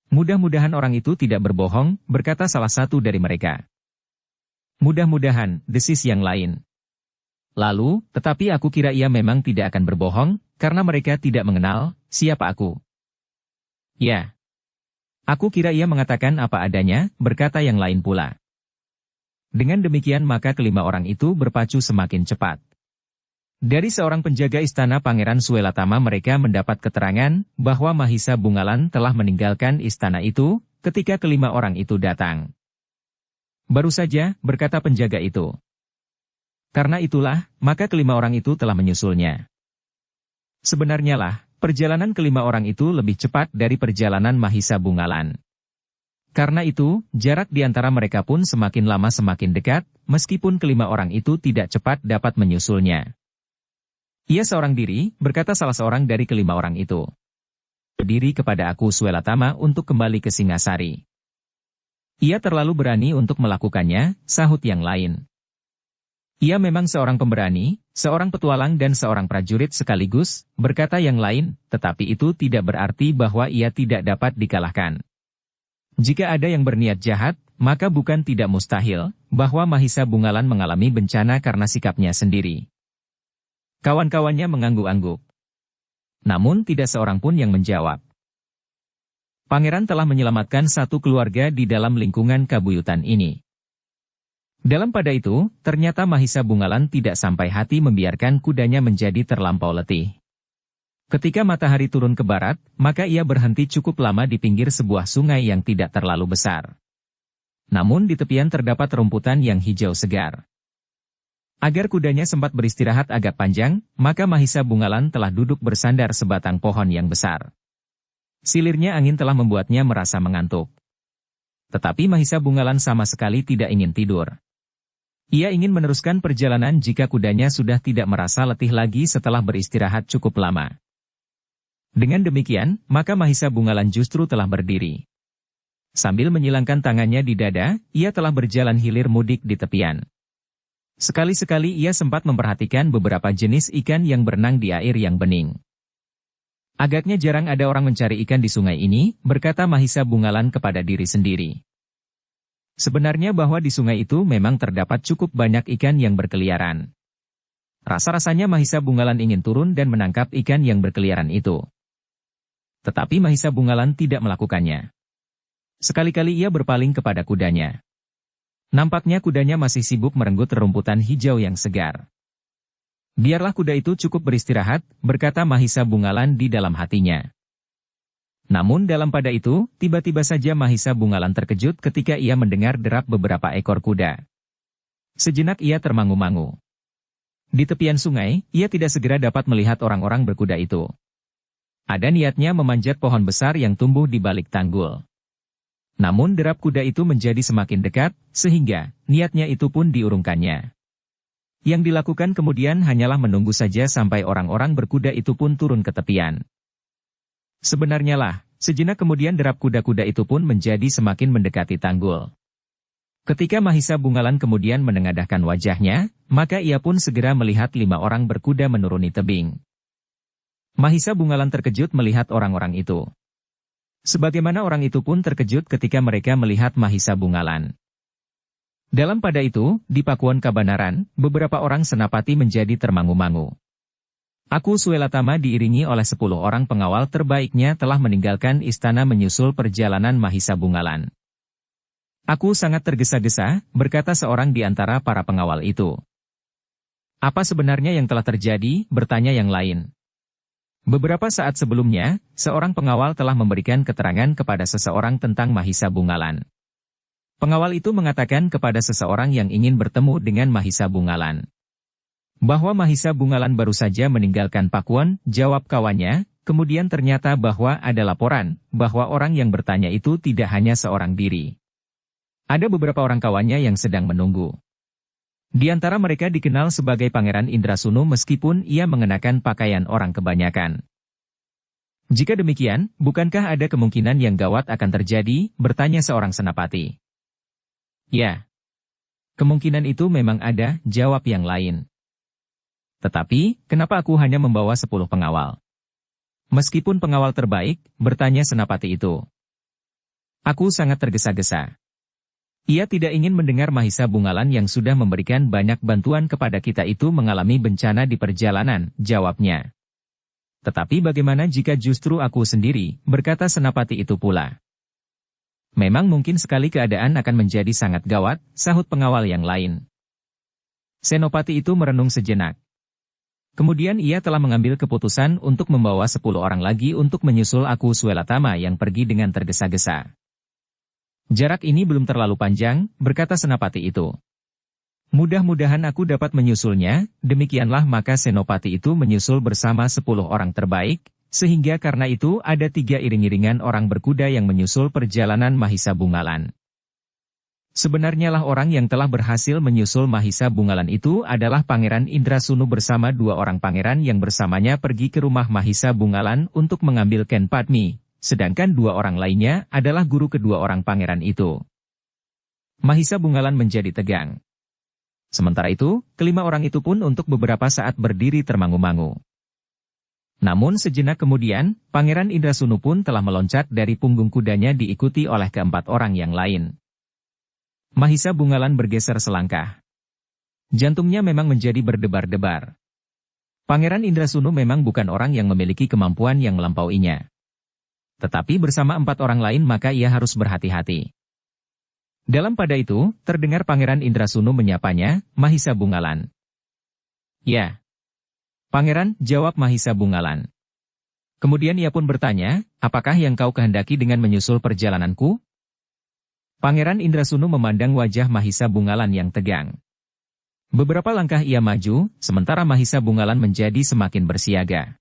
Mudah-mudahan orang itu tidak berbohong, berkata salah satu dari mereka. Mudah-mudahan, desis yang lain. Lalu, tetapi aku kira ia memang tidak akan berbohong, karena mereka tidak mengenal siapa aku. Ya. Aku kira ia mengatakan apa adanya, berkata yang lain pula. Dengan demikian maka kelima orang itu berpacu semakin cepat. Dari seorang penjaga istana Pangeran Suelatama mereka mendapat keterangan bahwa Mahisa Bungalan telah meninggalkan istana itu ketika kelima orang itu datang. Baru saja, berkata penjaga itu. Karena itulah, maka kelima orang itu telah menyusulnya. Sebenarnya lah, perjalanan kelima orang itu lebih cepat dari perjalanan Mahisa Bungalan. Karena itu, jarak di antara mereka pun semakin lama semakin dekat, meskipun kelima orang itu tidak cepat dapat menyusulnya. Ia seorang diri, berkata salah seorang dari kelima orang itu. Berdiri kepada aku Suelatama untuk kembali ke Singasari. Ia terlalu berani untuk melakukannya, sahut yang lain. Ia memang seorang pemberani, seorang petualang dan seorang prajurit sekaligus, berkata yang lain, tetapi itu tidak berarti bahwa ia tidak dapat dikalahkan. Jika ada yang berniat jahat, maka bukan tidak mustahil, bahwa Mahisa Bungalan mengalami bencana karena sikapnya sendiri. Kawan-kawannya mengangguk-angguk. Namun tidak seorang pun yang menjawab. Pangeran telah menyelamatkan satu keluarga di dalam lingkungan kabuyutan ini. Dalam pada itu, ternyata Mahisa Bungalan tidak sampai hati membiarkan kudanya menjadi terlampau letih. Ketika matahari turun ke barat, maka ia berhenti cukup lama di pinggir sebuah sungai yang tidak terlalu besar. Namun di tepian terdapat rumputan yang hijau segar. Agar kudanya sempat beristirahat agak panjang, maka Mahisa Bungalan telah duduk bersandar sebatang pohon yang besar. Silirnya angin telah membuatnya merasa mengantuk. Tetapi Mahisa Bungalan sama sekali tidak ingin tidur. Ia ingin meneruskan perjalanan jika kudanya sudah tidak merasa letih lagi setelah beristirahat cukup lama. Dengan demikian, maka Mahisa Bungalan justru telah berdiri. Sambil menyilangkan tangannya di dada, ia telah berjalan hilir mudik di tepian. Sekali-sekali ia sempat memperhatikan beberapa jenis ikan yang berenang di air yang bening. Agaknya jarang ada orang mencari ikan di sungai ini, berkata Mahisa Bungalan kepada diri sendiri. Sebenarnya bahwa di sungai itu memang terdapat cukup banyak ikan yang berkeliaran. Rasa-rasanya Mahisa Bungalan ingin turun dan menangkap ikan yang berkeliaran itu. Tetapi Mahisa Bungalan tidak melakukannya. Sekali-kali ia berpaling kepada kudanya. Nampaknya kudanya masih sibuk merenggut rerumputan hijau yang segar. Biarlah kuda itu cukup beristirahat, berkata Mahisa Bungalan di dalam hatinya. Namun dalam pada itu, tiba-tiba saja Mahisa Bungalan terkejut ketika ia mendengar derap beberapa ekor kuda. Sejenak ia termangu-mangu. Di tepian sungai, ia tidak segera dapat melihat orang-orang berkuda itu. Ada niatnya memanjat pohon besar yang tumbuh di balik tanggul. Namun derap kuda itu menjadi semakin dekat, sehingga niatnya itu pun diurungkannya. Yang dilakukan kemudian hanyalah menunggu saja sampai orang-orang berkuda itu pun turun ke tepian. Sebenarnya lah, sejenak kemudian derap kuda-kuda itu pun menjadi semakin mendekati tanggul. Ketika Mahisa Bungalan kemudian menengadahkan wajahnya, maka ia pun segera melihat 5 orang berkuda menuruni tebing. Mahisa Bungalan terkejut melihat orang-orang itu. Sebagaimana orang itu pun terkejut ketika mereka melihat Mahisa Bungalan. Dalam pada itu, di Pakuan Kabanaran, beberapa orang senapati menjadi termangu-mangu. Aku Suelatama diiringi oleh 10 orang pengawal terbaiknya telah meninggalkan istana menyusul perjalanan Mahisa Bungalan. Aku sangat tergesa-gesa, berkata seorang di antara para pengawal itu. Apa sebenarnya yang telah terjadi, bertanya yang lain. Beberapa saat sebelumnya, seorang pengawal telah memberikan keterangan kepada seseorang tentang Mahisa Bungalan. Pengawal itu mengatakan kepada seseorang yang ingin bertemu dengan Mahisa Bungalan. Bahwa Mahisa Bungalan baru saja meninggalkan Pakuan, jawab kawannya, kemudian ternyata bahwa ada laporan, bahwa orang yang bertanya itu tidak hanya seorang diri. Ada beberapa orang kawannya yang sedang menunggu. Di antara mereka dikenal sebagai Pangeran Indrasunu meskipun ia mengenakan pakaian orang kebanyakan. Jika demikian, bukankah ada kemungkinan yang gawat akan terjadi, bertanya seorang senapati. Ya. Kemungkinan itu memang ada, jawab yang lain. Tetapi, kenapa aku hanya membawa 10 pengawal? Meskipun pengawal terbaik, bertanya senapati itu. Aku sangat tergesa-gesa. Ia tidak ingin mendengar Mahisa Bungalan yang sudah memberikan banyak bantuan kepada kita itu mengalami bencana di perjalanan, jawabnya. Tetapi bagaimana jika justru aku sendiri, berkata senapati itu pula. Memang mungkin sekali keadaan akan menjadi sangat gawat, sahut pengawal yang lain. Senopati itu merenung sejenak. Kemudian ia telah mengambil keputusan untuk membawa 10 orang lagi untuk menyusul aku Swelatama yang pergi dengan tergesa-gesa. Jarak ini belum terlalu panjang, berkata Senapati itu. Mudah-mudahan aku dapat menyusulnya, demikianlah maka Senopati itu menyusul bersama 10 orang terbaik, sehingga karena itu ada 3 iring-iringan orang berkuda yang menyusul perjalanan Mahisa Bungalan. Sebenarnya lah orang yang telah berhasil menyusul Mahisa Bungalan itu adalah Pangeran Indrasunu bersama 2 orang pangeran yang bersamanya pergi ke rumah Mahisa Bungalan untuk mengambil Ken Padmi, sedangkan 2 orang lainnya adalah guru kedua orang pangeran itu. Mahisa Bungalan menjadi tegang. Sementara itu, kelima orang itu pun untuk beberapa saat berdiri termangu-mangu. Namun sejenak kemudian, Pangeran Indrasunu pun telah meloncat dari punggung kudanya diikuti oleh keempat orang yang lain. Mahisa Bungalan bergeser selangkah. Jantungnya memang menjadi berdebar-debar. Pangeran Indrasunu memang bukan orang yang memiliki kemampuan yang melampauinya. Tetapi bersama 4 orang lain maka ia harus berhati-hati. Dalam pada itu, terdengar Pangeran Indrasunu menyapanya, Mahisa Bungalan. Ya. Pangeran, jawab Mahisa Bungalan. Kemudian ia pun bertanya, apakah yang kau kehendaki dengan menyusul perjalananku? Pangeran Indrasunu memandang wajah Mahisa Bungalan yang tegang. Beberapa langkah ia maju, sementara Mahisa Bungalan menjadi semakin bersiaga.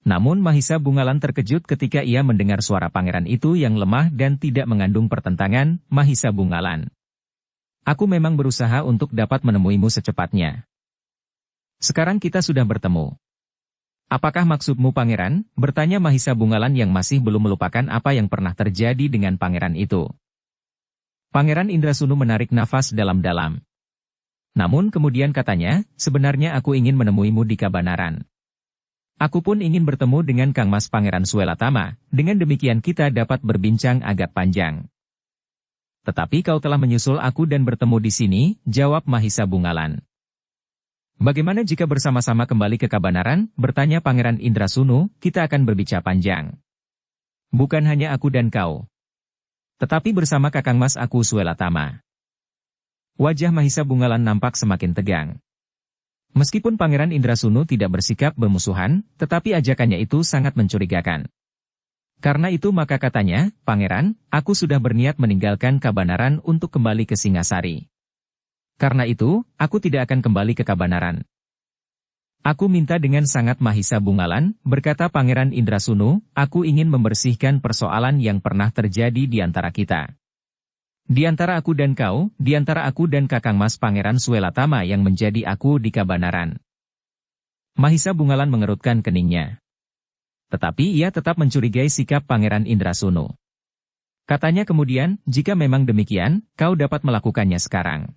Namun Mahisa Bungalan terkejut ketika ia mendengar suara pangeran itu yang lemah dan tidak mengandung pertentangan, Mahisa Bungalan. Aku memang berusaha untuk dapat menemuimu secepatnya. Sekarang kita sudah bertemu. Apakah maksudmu pangeran? Bertanya Mahisa Bungalan yang masih belum melupakan apa yang pernah terjadi dengan pangeran itu. Pangeran Indrasunu menarik nafas dalam-dalam. Namun kemudian katanya, sebenarnya aku ingin menemuimu di Kabanaran. Aku pun ingin bertemu dengan Kang Mas Pangeran Swelatama, dengan demikian kita dapat berbincang agak panjang. Tetapi kau telah menyusul aku dan bertemu di sini, jawab Mahisa Bungalan. Bagaimana jika bersama-sama kembali ke Kabanaran? Bertanya Pangeran Indrasunu, kita akan berbicara panjang. Bukan hanya aku dan kau. Tetapi bersama Kakang Mas aku Swelatama. Wajah Mahisa Bungalan nampak semakin tegang. Meskipun Pangeran Indrasunu tidak bersikap bermusuhan, tetapi ajakannya itu sangat mencurigakan. Karena itu maka katanya, Pangeran, aku sudah berniat meninggalkan Kabanaran untuk kembali ke Singasari. Karena itu, aku tidak akan kembali ke Kabanaran. Aku minta dengan sangat Mahisa Bungalan, berkata Pangeran Indrasunu, aku ingin membersihkan persoalan yang pernah terjadi di antara kita. Di antara aku dan kau, di antara aku dan Kakang Mas Pangeran Swelatama yang menjadi aku di Kabanaran. Mahisa Bungalan mengerutkan keningnya. Tetapi ia tetap mencurigai sikap Pangeran Indrasunu. Katanya kemudian, jika memang demikian, kau dapat melakukannya sekarang.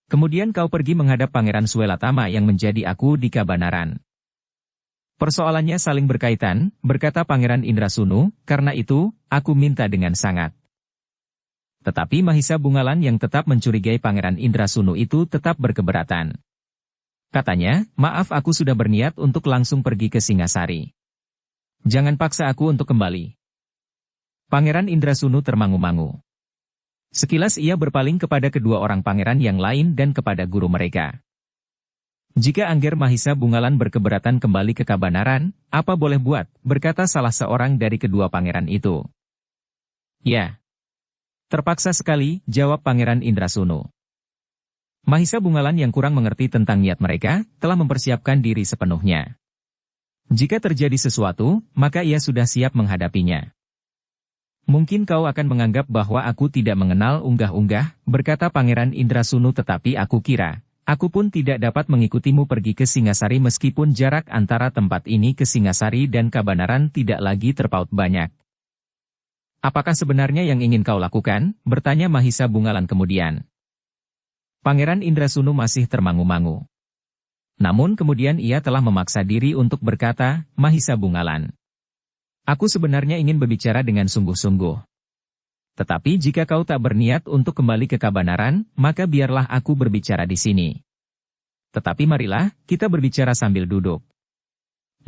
Kemudian kau pergi menghadap Pangeran Swelatama yang menjadi aku di Kabanaran. Persoalannya saling berkaitan, berkata Pangeran Indrasunu, karena itu, aku minta dengan sangat. Tetapi Mahisa Bungalan yang tetap mencurigai Pangeran Indrasunu itu tetap berkeberatan. Katanya, maaf aku sudah berniat untuk langsung pergi ke Singasari. Jangan paksa aku untuk kembali. Pangeran Indrasunu termangu-mangu. Sekilas ia berpaling kepada kedua orang pangeran yang lain dan kepada guru mereka. Jika Angger Mahisa Bungalan berkeberatan kembali ke Kabanaran, apa boleh buat, berkata salah seorang dari kedua pangeran itu. Ya. Terpaksa sekali, jawab Pangeran Indrasunu. Mahisa Bungalan yang kurang mengerti tentang niat mereka, telah mempersiapkan diri sepenuhnya. Jika terjadi sesuatu, maka ia sudah siap menghadapinya. Mungkin kau akan menganggap bahwa aku tidak mengenal unggah-unggah, berkata Pangeran Indrasunu tetapi aku kira, aku pun tidak dapat mengikutimu pergi ke Singasari meskipun jarak antara tempat ini ke Singasari dan Kabanaran tidak lagi terpaut banyak. Apakah sebenarnya yang ingin kau lakukan? Bertanya Mahisa Bungalan kemudian. Pangeran Indrasunu masih termangu-mangu. Namun kemudian ia telah memaksa diri untuk berkata, Mahisa Bungalan. Aku sebenarnya ingin berbicara dengan sungguh-sungguh. Tetapi jika kau tak berniat untuk kembali ke Kabanaran, maka biarlah aku berbicara di sini. Tetapi marilah, kita berbicara sambil duduk.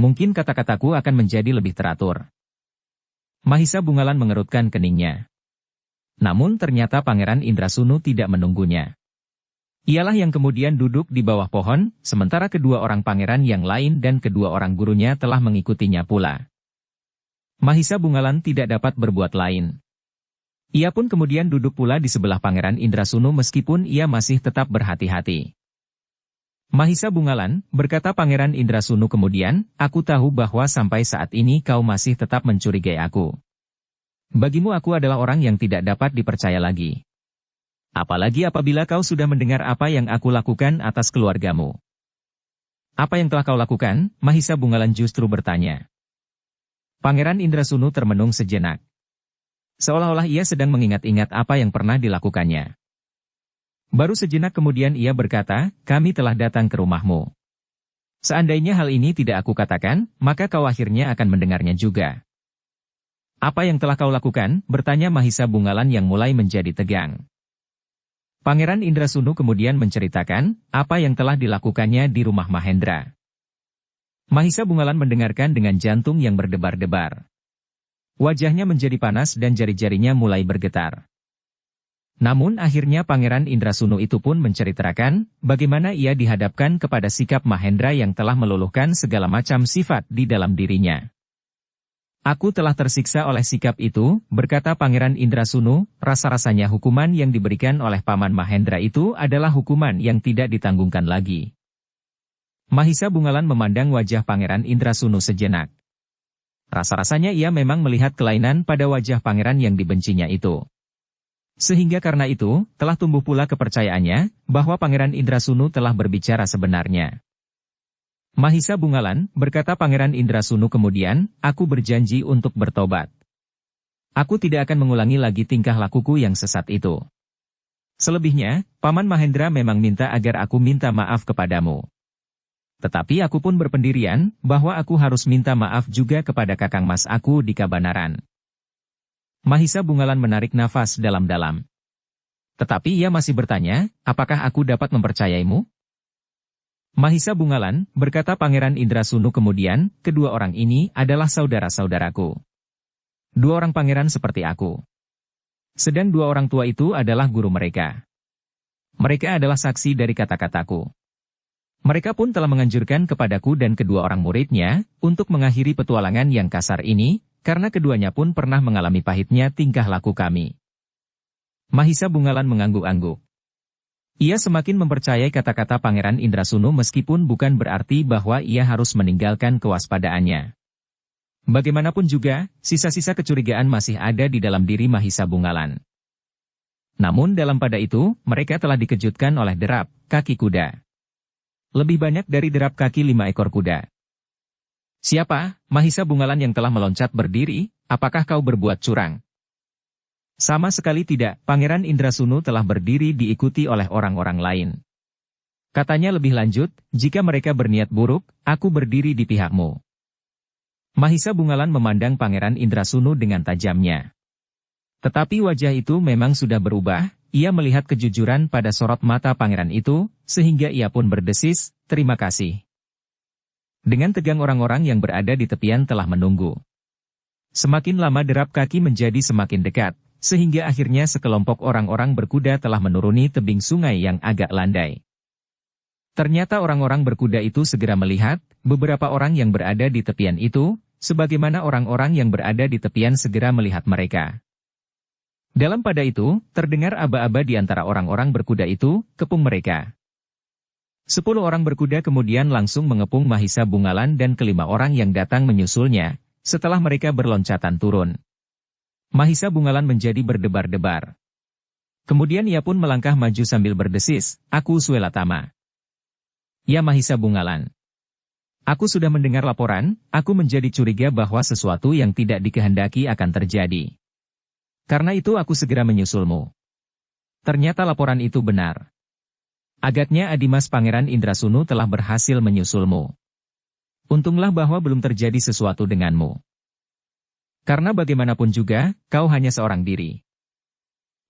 Mungkin kata-kataku akan menjadi lebih teratur. Mahisa Bungalan mengerutkan keningnya. Namun ternyata Pangeran Indrasunu tidak menunggunya. Ialah yang kemudian duduk di bawah pohon, sementara kedua orang pangeran yang lain dan kedua orang gurunya telah mengikutinya pula. Mahisa Bungalan tidak dapat berbuat lain. Ia pun kemudian duduk pula di sebelah Pangeran Indrasunu meskipun ia masih tetap berhati-hati. Mahisa Bungalan, berkata Pangeran Indrasunu kemudian, aku tahu bahwa sampai saat ini kau masih tetap mencurigai aku. Bagimu aku adalah orang yang tidak dapat dipercaya lagi. Apalagi apabila kau sudah mendengar apa yang aku lakukan atas keluargamu. Apa yang telah kau lakukan? Mahisa Bungalan justru bertanya. Pangeran Indrasunu termenung sejenak. Seolah-olah ia sedang mengingat-ingat apa yang pernah dilakukannya. Baru sejenak kemudian ia berkata, kami telah datang ke rumahmu. Seandainya hal ini tidak aku katakan, maka kau akhirnya akan mendengarnya juga. Apa yang telah kau lakukan? Bertanya Mahisa Bungalan yang mulai menjadi tegang. Pangeran Indrasunu kemudian menceritakan apa yang telah dilakukannya di rumah Mahendra. Mahisa Bungalan mendengarkan dengan jantung yang berdebar-debar. Wajahnya menjadi panas dan jari-jarinya mulai bergetar. Namun akhirnya Pangeran Indrasunu itu pun menceritakan bagaimana ia dihadapkan kepada sikap Mahendra yang telah meluluhkan segala macam sifat di dalam dirinya. Aku telah tersiksa oleh sikap itu, berkata Pangeran Indrasunu, rasa-rasanya hukuman yang diberikan oleh Paman Mahendra itu adalah hukuman yang tidak ditanggungkan lagi. Mahisa Bungalan memandang wajah Pangeran Indrasunu sejenak. Rasa-rasanya ia memang melihat kelainan pada wajah pangeran yang dibencinya itu. Sehingga karena itu, telah tumbuh pula kepercayaannya, bahwa Pangeran Indrasunu telah berbicara sebenarnya. Mahisa Bungalan, berkata Pangeran Indrasunu kemudian, aku berjanji untuk bertobat. Aku tidak akan mengulangi lagi tingkah lakuku yang sesat itu. Selebihnya, Paman Mahendra memang minta agar aku minta maaf kepadamu. Tetapi aku pun berpendirian, bahwa aku harus minta maaf juga kepada kakang mas aku di Kabanaran. Mahisa Bungalan menarik nafas dalam-dalam. Tetapi ia masih bertanya, apakah aku dapat mempercayaimu? Mahisa Bungalan, berkata Pangeran Indrasunu kemudian, kedua orang ini adalah saudara-saudaraku. Dua orang pangeran seperti aku. Sedang dua orang tua itu adalah guru mereka. Mereka adalah saksi dari kata-kataku. Mereka pun telah menganjurkan kepadaku dan kedua orang muridnya, untuk mengakhiri petualangan yang kasar ini, karena keduanya pun pernah mengalami pahitnya tingkah laku kami. Mahisa Bungalan mengangguk-angguk. Ia semakin mempercayai kata-kata Pangeran Indrasunu meskipun bukan berarti bahwa ia harus meninggalkan kewaspadaannya. Bagaimanapun juga, sisa-sisa kecurigaan masih ada di dalam diri Mahisa Bungalan. Namun dalam pada itu, mereka telah dikejutkan oleh derap kaki kuda. Lebih banyak dari derap kaki 5 ekor kuda. Siapa, Mahisa Bungalan yang telah meloncat berdiri, apakah kau berbuat curang? Sama sekali tidak, Pangeran Indrasunu telah berdiri diikuti oleh orang-orang lain. Katanya lebih lanjut, jika mereka berniat buruk, aku berdiri di pihakmu. Mahisa Bungalan memandang Pangeran Indrasunu dengan tajamnya. Tetapi wajah itu memang sudah berubah, ia melihat kejujuran pada sorot mata pangeran itu, sehingga ia pun berdesis, terima kasih. Dengan tegang orang-orang yang berada di tepian telah menunggu. Semakin lama derap kaki menjadi semakin dekat. Sehingga akhirnya sekelompok orang-orang berkuda telah menuruni tebing sungai yang agak landai. Ternyata orang-orang berkuda itu segera melihat, beberapa orang yang berada di tepian itu, sebagaimana orang-orang yang berada di tepian segera melihat mereka. Dalam pada itu, terdengar aba-aba di antara orang-orang berkuda itu, kepung mereka. 10 orang berkuda kemudian langsung mengepung Mahisa Bungalan dan kelima orang yang datang menyusulnya, setelah mereka berloncatan turun. Mahisa Bungalan menjadi berdebar-debar. Kemudian ia pun melangkah maju sambil berdesis, aku Swelatama. Ya Mahisa Bungalan. Aku sudah mendengar laporan, aku menjadi curiga bahwa sesuatu yang tidak dikehendaki akan terjadi. Karena itu aku segera menyusulmu. Ternyata laporan itu benar. Agaknya Adimas Pangeran Indrasunu telah berhasil menyusulmu. Untunglah bahwa belum terjadi sesuatu denganmu. Karena bagaimanapun juga, kau hanya seorang diri.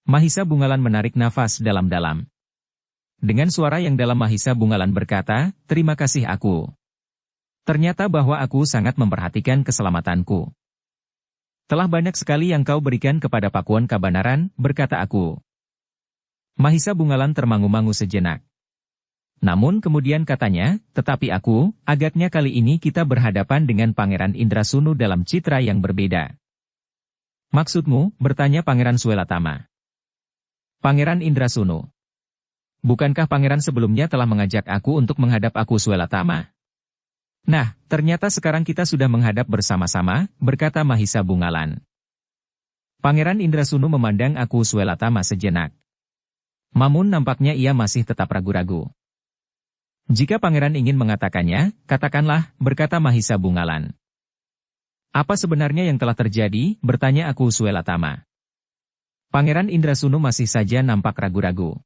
Mahisa Bungalan menarik nafas dalam-dalam. Dengan suara yang dalam Mahisa Bungalan berkata, terima kasih aku. Ternyata bahwa aku sangat memperhatikan keselamatanku. Telah banyak sekali yang kau berikan kepada Pakuan Kabanaran, berkata aku. Mahisa Bungalan termangu-mangu sejenak. Namun kemudian katanya, tetapi agaknya kali ini kita berhadapan dengan Pangeran Indrasunu dalam citra yang berbeda. Maksudmu, bertanya Pangeran Suelatama. Pangeran Indrasunu. Bukankah pangeran sebelumnya telah mengajak aku untuk menghadap aku Suelatama? Nah, ternyata sekarang kita sudah menghadap bersama-sama, berkata Mahisa Bungalan. Pangeran Indrasunu memandang aku Suelatama sejenak. Namun nampaknya ia masih tetap ragu-ragu. Jika pangeran ingin mengatakannya, katakanlah, berkata Mahisa Bungalan. Apa sebenarnya yang telah terjadi, bertanya aku Suelatama. Pangeran Indrasunu masih saja nampak ragu-ragu.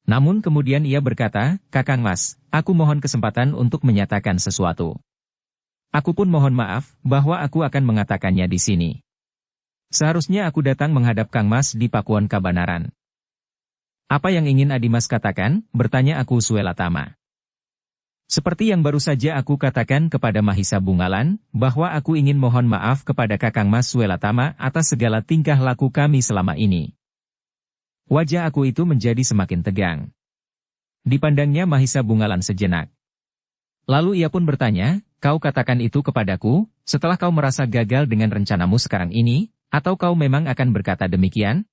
Namun kemudian ia berkata, Kakang Mas, aku mohon kesempatan untuk menyatakan sesuatu. Aku pun mohon maaf, bahwa aku akan mengatakannya di sini. Seharusnya aku datang menghadap Kang Mas di Pakuan Kabanaran. Apa yang ingin Adimas katakan, bertanya aku Suelatama. Seperti yang baru saja aku katakan kepada Mahisa Bungalan, bahwa aku ingin mohon maaf kepada Kakang Mas Suelatama atas segala tingkah laku kami selama ini. Wajah aku itu menjadi semakin tegang. Dipandangnya Mahisa Bungalan sejenak. Lalu ia pun bertanya, kau katakan itu kepadaku, setelah kau merasa gagal dengan rencanamu sekarang ini, atau kau memang akan berkata demikian?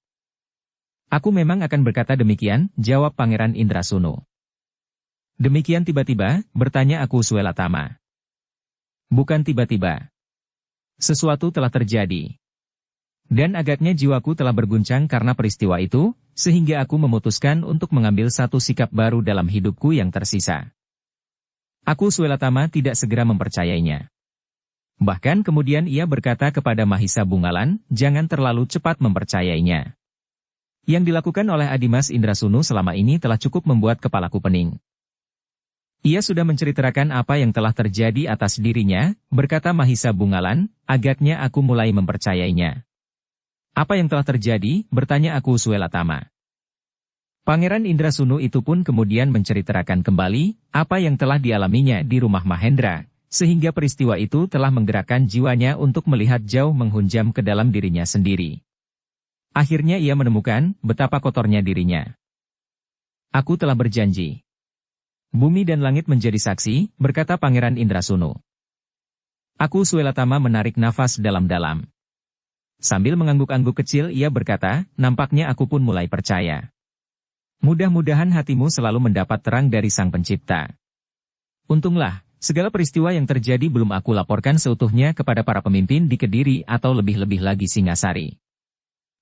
Aku memang akan berkata demikian, jawab Pangeran Indrasunu. Demikian tiba-tiba, bertanya aku Suelatama. Bukan tiba-tiba. Sesuatu telah terjadi. Dan agaknya jiwaku telah berguncang karena peristiwa itu, sehingga aku memutuskan untuk mengambil satu sikap baru dalam hidupku yang tersisa. Aku Suelatama tidak segera mempercayainya. Bahkan kemudian ia berkata kepada Mahisa Bungalan, jangan terlalu cepat mempercayainya. Yang dilakukan oleh Adimas Indrasunu selama ini telah cukup membuat kepalaku pening. Ia sudah menceritakan apa yang telah terjadi atas dirinya, berkata Mahisa Bungalan, agaknya aku mulai mempercayainya. Apa yang telah terjadi, bertanya aku Suelatama. Pangeran Indrasunu itu pun kemudian menceritakan kembali, apa yang telah dialaminya di rumah Mahendra, sehingga peristiwa itu telah menggerakkan jiwanya untuk melihat jauh menghunjam ke dalam dirinya sendiri. Akhirnya ia menemukan, betapa kotornya dirinya. Aku telah berjanji. Bumi dan langit menjadi saksi, berkata Pangeran Indrasunu. Aku Suelatama menarik nafas dalam-dalam. Sambil mengangguk-angguk kecil ia berkata, nampaknya aku pun mulai percaya. Mudah-mudahan hatimu selalu mendapat terang dari Sang Pencipta. Untunglah, segala peristiwa yang terjadi belum aku laporkan seutuhnya kepada para pemimpin di Kediri atau lebih-lebih lagi Singasari.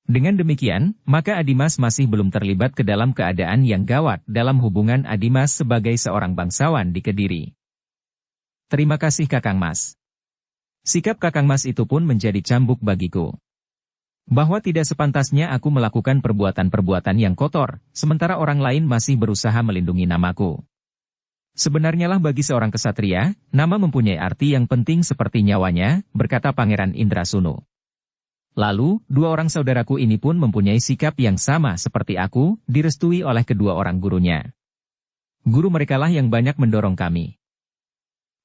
Dengan demikian, maka Adimas masih belum terlibat ke dalam keadaan yang gawat dalam hubungan Adimas sebagai seorang bangsawan di Kediri. Terima kasih Kakang Mas. Sikap Kakang Mas itu pun menjadi cambuk bagiku. Bahwa tidak sepantasnya aku melakukan perbuatan-perbuatan yang kotor, sementara orang lain masih berusaha melindungi namaku. Sebenarnya lah bagi seorang kesatria, nama mempunyai arti yang penting seperti nyawanya, berkata Pangeran Indrasunu. Lalu, dua orang saudaraku ini pun mempunyai sikap yang sama seperti aku, direstui oleh kedua orang gurunya. Guru merekalah yang banyak mendorong kami.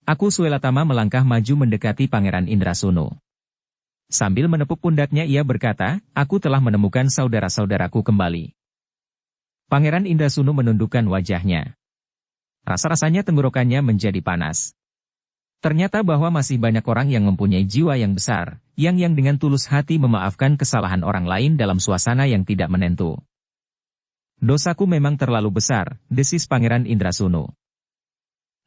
Aku Suelatama melangkah maju mendekati Pangeran Indrasunu. Sambil menepuk pundaknya ia berkata, aku telah menemukan saudara-saudaraku kembali. Pangeran Indrasunu menundukkan wajahnya. Rasa-rasanya tenggorokannya menjadi panas. Ternyata bahwa masih banyak orang yang mempunyai jiwa yang besar, yang dengan tulus hati memaafkan kesalahan orang lain dalam suasana yang tidak menentu. Dosaku memang terlalu besar, desis Pangeran Indrasunu.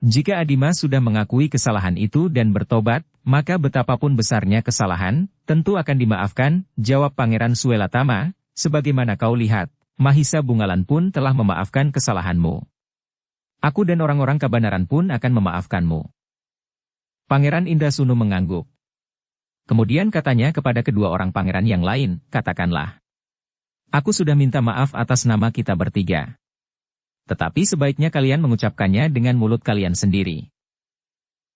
Jika Adimas sudah mengakui kesalahan itu dan bertobat, maka betapapun besarnya kesalahan, tentu akan dimaafkan, jawab Pangeran Suelatama, sebagaimana kau lihat, Mahisa Bungalan pun telah memaafkan kesalahanmu. Aku dan orang-orang Kabanaran pun akan memaafkanmu. Pangeran Indrasunu mengangguk. Kemudian katanya kepada kedua orang pangeran yang lain, katakanlah. Aku sudah minta maaf atas nama kita bertiga. Tetapi sebaiknya kalian mengucapkannya dengan mulut kalian sendiri.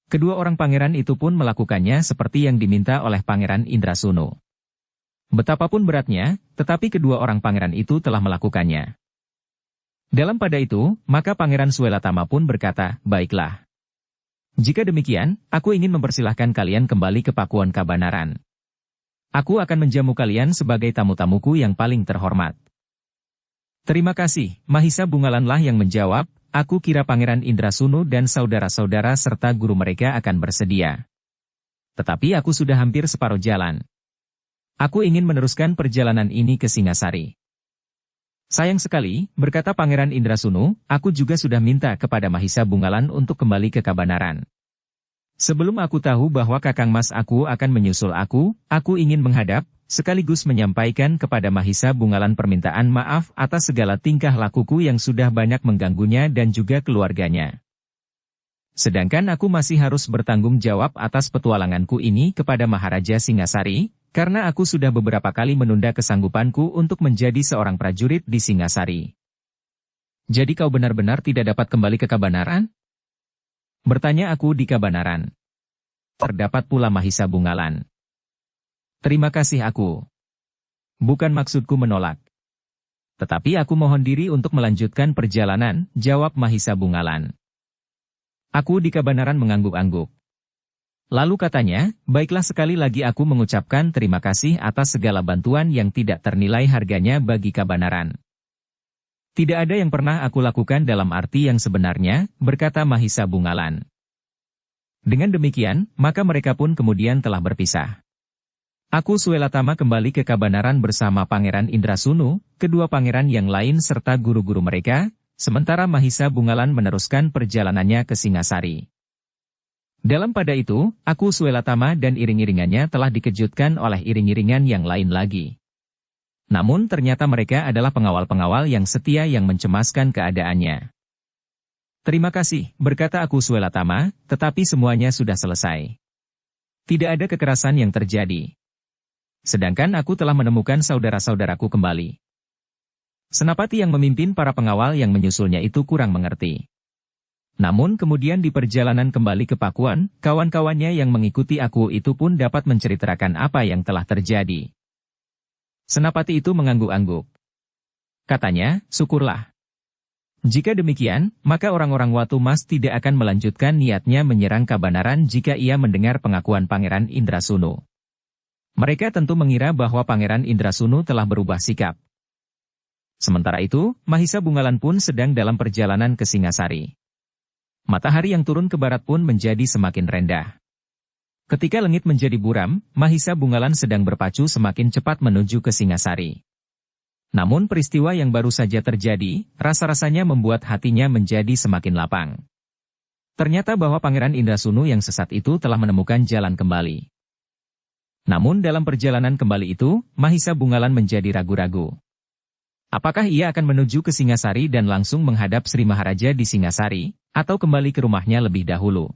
Kedua orang pangeran itu pun melakukannya seperti yang diminta oleh Pangeran Indrasunu. Betapapun beratnya, tetapi kedua orang pangeran itu telah melakukannya. Dalam pada itu, maka Pangeran Suelatama pun berkata, baiklah. Jika demikian, aku ingin mempersilahkan kalian kembali ke Pakuan Kabanaran. Aku akan menjamu kalian sebagai tamu-tamuku yang paling terhormat. Terima kasih, Mahisa Bungalanlah yang menjawab, aku kira Pangeran Indrasunu dan saudara-saudara serta guru mereka akan bersedia. Tetapi aku sudah hampir separuh jalan. Aku ingin meneruskan perjalanan ini ke Singasari. Sayang sekali, berkata Pangeran Indrasunu, aku juga sudah minta kepada Mahisa Bungalan untuk kembali ke Kabanaran. Sebelum aku tahu bahwa Kakang Mas aku akan menyusul aku ingin menghadap, sekaligus menyampaikan kepada Mahisa Bungalan permintaan maaf atas segala tingkah lakuku yang sudah banyak mengganggunya dan juga keluarganya. Sedangkan aku masih harus bertanggung jawab atas petualanganku ini kepada Maharaja Singasari, karena aku sudah beberapa kali menunda kesanggupanku untuk menjadi seorang prajurit di Singasari. Jadi kau benar-benar tidak dapat kembali ke Kabanaran? Bertanya aku di Kabanaran. Terdapat pula Mahisa Bungalan. Terima kasih aku. Bukan maksudku menolak. Tetapi aku mohon diri untuk melanjutkan perjalanan, jawab Mahisa Bungalan. Aku di Kabanaran mengangguk-angguk. Lalu katanya, baiklah sekali lagi aku mengucapkan terima kasih atas segala bantuan yang tidak ternilai harganya bagi Kabanaran. Tidak ada yang pernah aku lakukan dalam arti yang sebenarnya, berkata Mahisa Bungalan. Dengan demikian, maka mereka pun kemudian telah berpisah. Aku Suelatama kembali ke Kabanaran bersama Pangeran Indrasunu, kedua pangeran yang lain serta guru-guru mereka, sementara Mahisa Bungalan meneruskan perjalanannya ke Singasari. Dalam pada itu, aku Suelatama dan iring-iringannya telah dikejutkan oleh iring-iringan yang lain lagi. Namun ternyata mereka adalah pengawal-pengawal yang setia yang mencemaskan keadaannya. Terima kasih, berkata aku Suelatama, tetapi semuanya sudah selesai. Tidak ada kekerasan yang terjadi. Sedangkan aku telah menemukan saudara-saudaraku kembali. Senapati yang memimpin para pengawal yang menyusulnya itu kurang mengerti. Namun kemudian di perjalanan kembali ke Pakuan, kawan-kawannya yang mengikuti aku itu pun dapat menceritakan apa yang telah terjadi. Senapati itu mengangguk-angguk. Katanya, syukurlah. Jika demikian, maka orang-orang Watu Mas tidak akan melanjutkan niatnya menyerang Kabanaran jika ia mendengar pengakuan Pangeran Indrasunu. Mereka tentu mengira bahwa Pangeran Indrasunu telah berubah sikap. Sementara itu, Mahisa Bungalan pun sedang dalam perjalanan ke Singasari. Matahari yang turun ke barat pun menjadi semakin rendah. Ketika langit menjadi buram, Mahisa Bungalan sedang berpacu semakin cepat menuju ke Singasari. Namun peristiwa yang baru saja terjadi, rasa-rasanya membuat hatinya menjadi semakin lapang. Ternyata bahwa Pangeran Indrasunu yang sesat itu telah menemukan jalan kembali. Namun dalam perjalanan kembali itu, Mahisa Bungalan menjadi ragu-ragu. Apakah ia akan menuju ke Singasari dan langsung menghadap Sri Maharaja di Singasari, atau kembali ke rumahnya lebih dahulu?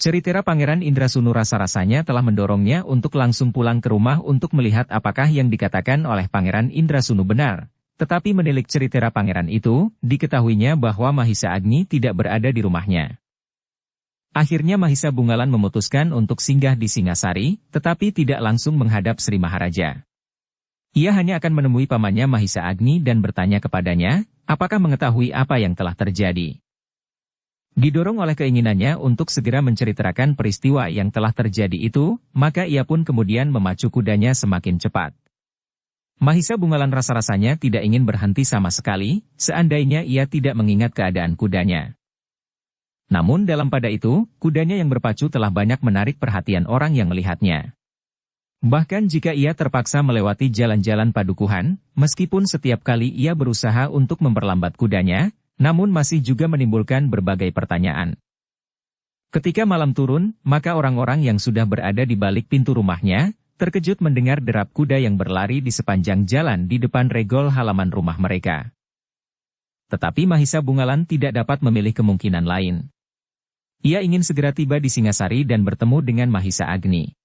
Ceritera Pangeran Indrasunu rasa-rasanya telah mendorongnya untuk langsung pulang ke rumah untuk melihat apakah yang dikatakan oleh Pangeran Indrasunu benar. Tetapi menilik ceritera pangeran itu, diketahuinya bahwa Mahisa Agni tidak berada di rumahnya. Akhirnya Mahisa Bungalan memutuskan untuk singgah di Singasari, tetapi tidak langsung menghadap Sri Maharaja. Ia hanya akan menemui pamannya Mahisa Agni dan bertanya kepadanya, apakah mengetahui apa yang telah terjadi. Didorong oleh keinginannya untuk segera menceritakan peristiwa yang telah terjadi itu, maka ia pun kemudian memacu kudanya semakin cepat. Mahisa Bungalan rasa-rasanya tidak ingin berhenti sama sekali, seandainya ia tidak mengingat keadaan kudanya. Namun dalam pada itu, kudanya yang berpacu telah banyak menarik perhatian orang yang melihatnya. Bahkan jika ia terpaksa melewati jalan-jalan padukuhan, meskipun setiap kali ia berusaha untuk memperlambat kudanya, namun masih juga menimbulkan berbagai pertanyaan. Ketika malam turun, maka orang-orang yang sudah berada di balik pintu rumahnya, terkejut mendengar derap kuda yang berlari di sepanjang jalan di depan regol halaman rumah mereka. Tetapi Mahisa Bungalan tidak dapat memilih kemungkinan lain. Ia ingin segera tiba di Singasari dan bertemu dengan Mahisa Agni.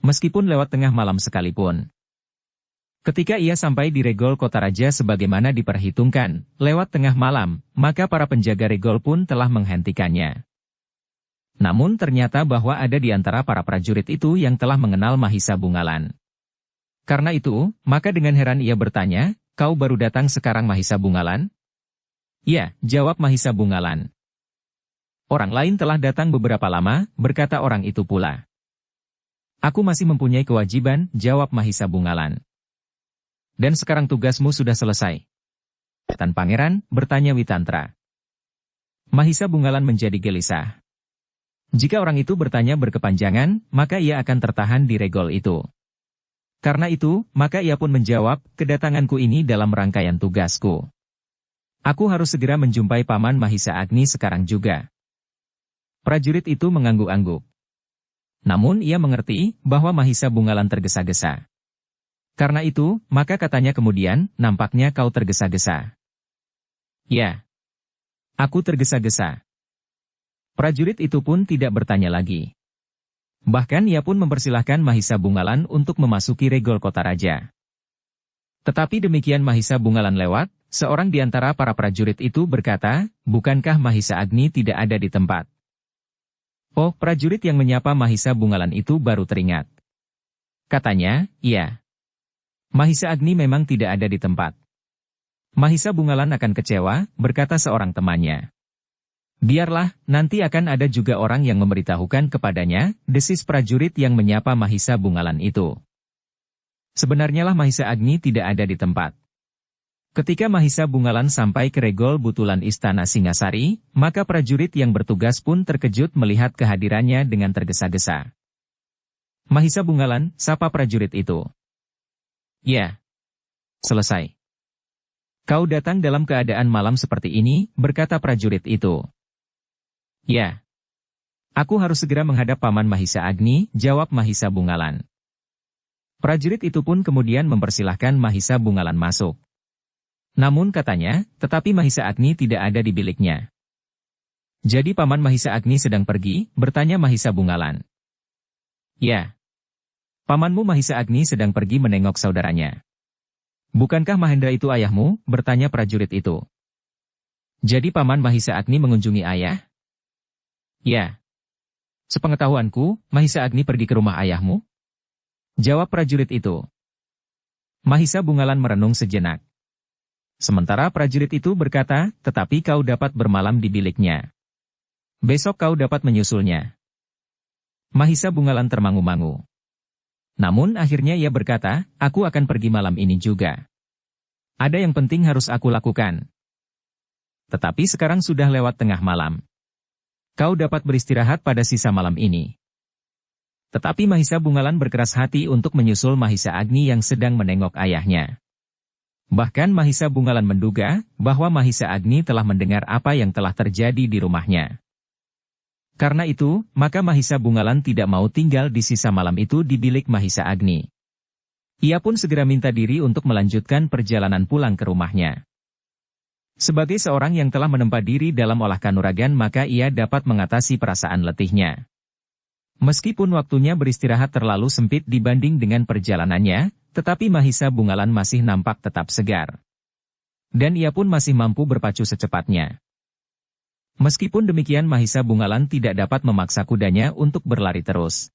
Meskipun lewat tengah malam sekalipun. Ketika ia sampai di regol kota raja sebagaimana diperhitungkan, lewat tengah malam, maka para penjaga regol pun telah menghentikannya. Namun ternyata bahwa ada di antara para prajurit itu yang telah mengenal Mahisa Bungalan. Karena itu, maka dengan heran ia bertanya, kau baru datang sekarang Mahisa Bungalan? Ya, jawab Mahisa Bungalan. Orang lain telah datang beberapa lama, berkata orang itu pula. Aku masih mempunyai kewajiban, jawab Mahisa Bungalan. Dan sekarang tugasmu sudah selesai. Tan Pangeran, bertanya Witantra. Mahisa Bungalan menjadi gelisah. Jika orang itu bertanya berkepanjangan, maka ia akan tertahan di regol itu. Karena itu, maka ia pun menjawab, kedatanganku ini dalam rangkaian tugasku. Aku harus segera menjumpai Paman Mahisa Agni sekarang juga. Prajurit itu mengangguk-angguk. Namun ia mengerti bahwa Mahisa Bungalan tergesa-gesa. Karena itu, maka katanya kemudian, nampaknya kau tergesa-gesa. Ya. Aku tergesa-gesa. Prajurit itu pun tidak bertanya lagi. Bahkan ia pun mempersilahkan Mahisa Bungalan untuk memasuki regol kota raja. Tetapi demikian Mahisa Bungalan lewat, seorang di antara para prajurit itu berkata, bukankah Mahisa Agni tidak ada di tempat? Oh, prajurit yang menyapa Mahisa Bungalan itu baru teringat. Katanya, iya. Mahisa Agni memang tidak ada di tempat. Mahisa Bungalan akan kecewa, berkata seorang temannya. Biarlah, nanti akan ada juga orang yang memberitahukan kepadanya, desis prajurit yang menyapa Mahisa Bungalan itu. Sebenarnya lah Mahisa Agni tidak ada di tempat. Ketika Mahisa Bungalan sampai ke regol butulan Istana Singasari, maka prajurit yang bertugas pun terkejut melihat kehadirannya dengan tergesa-gesa. Mahisa Bungalan, sapa prajurit itu. Ya. Selesai. Kau datang dalam keadaan malam seperti ini, berkata prajurit itu. Ya. Aku harus segera menghadap Paman Mahisa Agni, jawab Mahisa Bungalan. Prajurit itu pun kemudian mempersilahkan Mahisa Bungalan masuk. Namun katanya, tetapi Mahisa Agni tidak ada di biliknya. Jadi Paman Mahisa Agni sedang pergi, bertanya Mahisa Bungalan. Ya. Pamanmu Mahisa Agni sedang pergi menengok saudaranya. Bukankah Mahendra itu ayahmu, bertanya prajurit itu. Jadi Paman Mahisa Agni mengunjungi ayah? Ya. Sepengetahuanku, Mahisa Agni pergi ke rumah ayahmu? Jawab prajurit itu. Mahisa Bungalan merenung sejenak. Sementara prajurit itu berkata, tetapi kau dapat bermalam di biliknya. Besok kau dapat menyusulnya. Mahisa Bungalan termangu-mangu. Namun akhirnya ia berkata, aku akan pergi malam ini juga. Ada yang penting harus aku lakukan. Tetapi sekarang sudah lewat tengah malam. Kau dapat beristirahat pada sisa malam ini. Tetapi Mahisa Bungalan berkeras hati untuk menyusul Mahisa Agni yang sedang menengok ayahnya. Bahkan Mahisa Bungalan menduga bahwa Mahisa Agni telah mendengar apa yang telah terjadi di rumahnya. Karena itu, maka Mahisa Bungalan tidak mau tinggal di sisa malam itu di bilik Mahisa Agni. Ia pun segera minta diri untuk melanjutkan perjalanan pulang ke rumahnya. Sebagai seorang yang telah menempa diri dalam olah kanuragan maka ia dapat mengatasi perasaan letihnya. Meskipun waktunya beristirahat terlalu sempit dibanding dengan perjalanannya, tetapi Mahisa Bungalan masih nampak tetap segar. Dan ia pun masih mampu berpacu secepatnya. Meskipun demikian Mahisa Bungalan tidak dapat memaksa kudanya untuk berlari terus.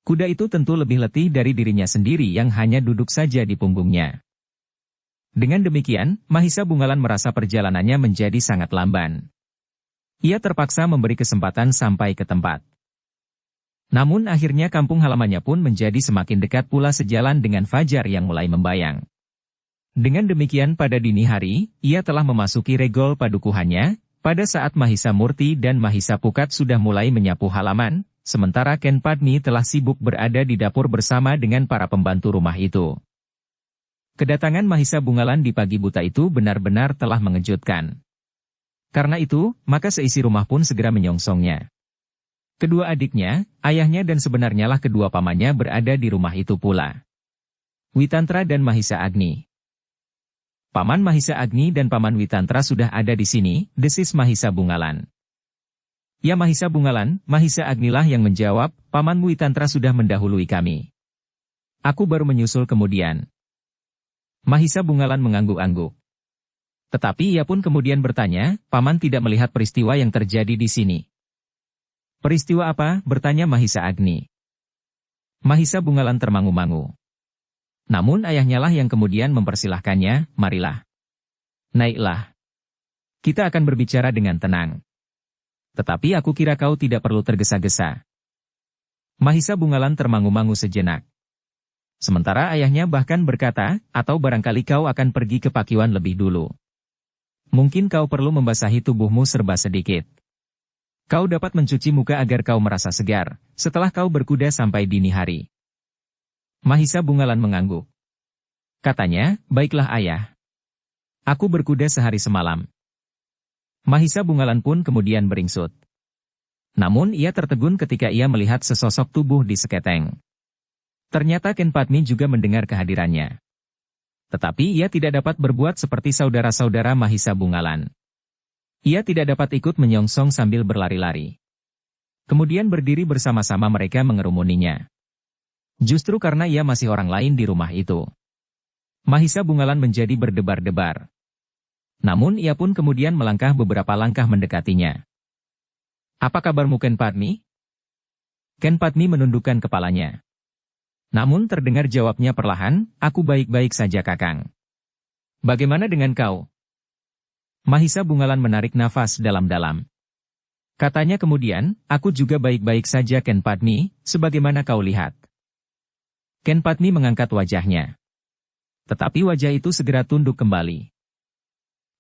Kuda itu tentu lebih letih dari dirinya sendiri yang hanya duduk saja di punggungnya. Dengan demikian, Mahisa Bungalan merasa perjalanannya menjadi sangat lamban. Ia terpaksa memberi kesempatan sampai ke tempat. Namun akhirnya kampung halamannya pun menjadi semakin dekat pula sejalan dengan fajar yang mulai membayang. Dengan demikian pada dini hari, ia telah memasuki regol padukuhannya, pada saat Mahisa Murti dan Mahisa Pukat sudah mulai menyapu halaman, sementara Ken Padmi telah sibuk berada di dapur bersama dengan para pembantu rumah itu. Kedatangan Mahisa Bungalan di pagi buta itu benar-benar telah mengejutkan. Karena itu, maka seisi rumah pun segera menyongsongnya. Kedua adiknya, ayahnya dan sebenarnya lah kedua pamannya berada di rumah itu pula. Witantra dan Mahisa Agni. Paman Mahisa Agni dan Paman Witantra sudah ada di sini, desis Mahisa Bungalan. Ya Mahisa Bungalan, Mahisa Agnilah yang menjawab, Pamanmu Witantra sudah mendahului kami. Aku baru menyusul kemudian. Mahisa Bungalan mengangguk-angguk. Tetapi ia pun kemudian bertanya, Paman tidak melihat peristiwa yang terjadi di sini. Peristiwa apa? Bertanya Mahisa Agni. Mahisa Bungalan termangu-mangu. Namun ayahnya lah yang kemudian mempersilahkannya, marilah. Naiklah. Kita akan berbicara dengan tenang. Tetapi aku kira kau tidak perlu tergesa-gesa. Mahisa Bungalan termangu-mangu sejenak. Sementara ayahnya bahkan berkata, atau barangkali kau akan pergi ke Pakiwan lebih dulu. Mungkin kau perlu membasahi tubuhmu serba sedikit. Kau dapat mencuci muka agar kau merasa segar, setelah kau berkuda sampai dini hari. Mahisa Bungalan mengangguk. Katanya, baiklah ayah. Aku berkuda sehari semalam. Mahisa Bungalan pun kemudian beringsut. Namun ia tertegun ketika ia melihat sesosok tubuh di seketeng. Ternyata Ken Padmi juga mendengar kehadirannya. Tetapi ia tidak dapat berbuat seperti saudara-saudara Mahisa Bungalan. Ia tidak dapat ikut menyongsong sambil berlari-lari. Kemudian berdiri bersama-sama mereka mengerumuninya. Justru karena ia masih orang lain di rumah itu. Mahisa Bungalan menjadi berdebar-debar. Namun ia pun kemudian melangkah beberapa langkah mendekatinya. Apa kabarmu Ken Padmi? Ken Padmi menundukkan kepalanya. Namun terdengar jawabnya perlahan, aku baik-baik saja Kakang. Bagaimana dengan kau? Mahisa Bungalan menarik nafas dalam-dalam. Katanya kemudian, aku juga baik-baik saja Ken Padmi, sebagaimana kau lihat. Ken Padmi mengangkat wajahnya. Tetapi wajah itu segera tunduk kembali.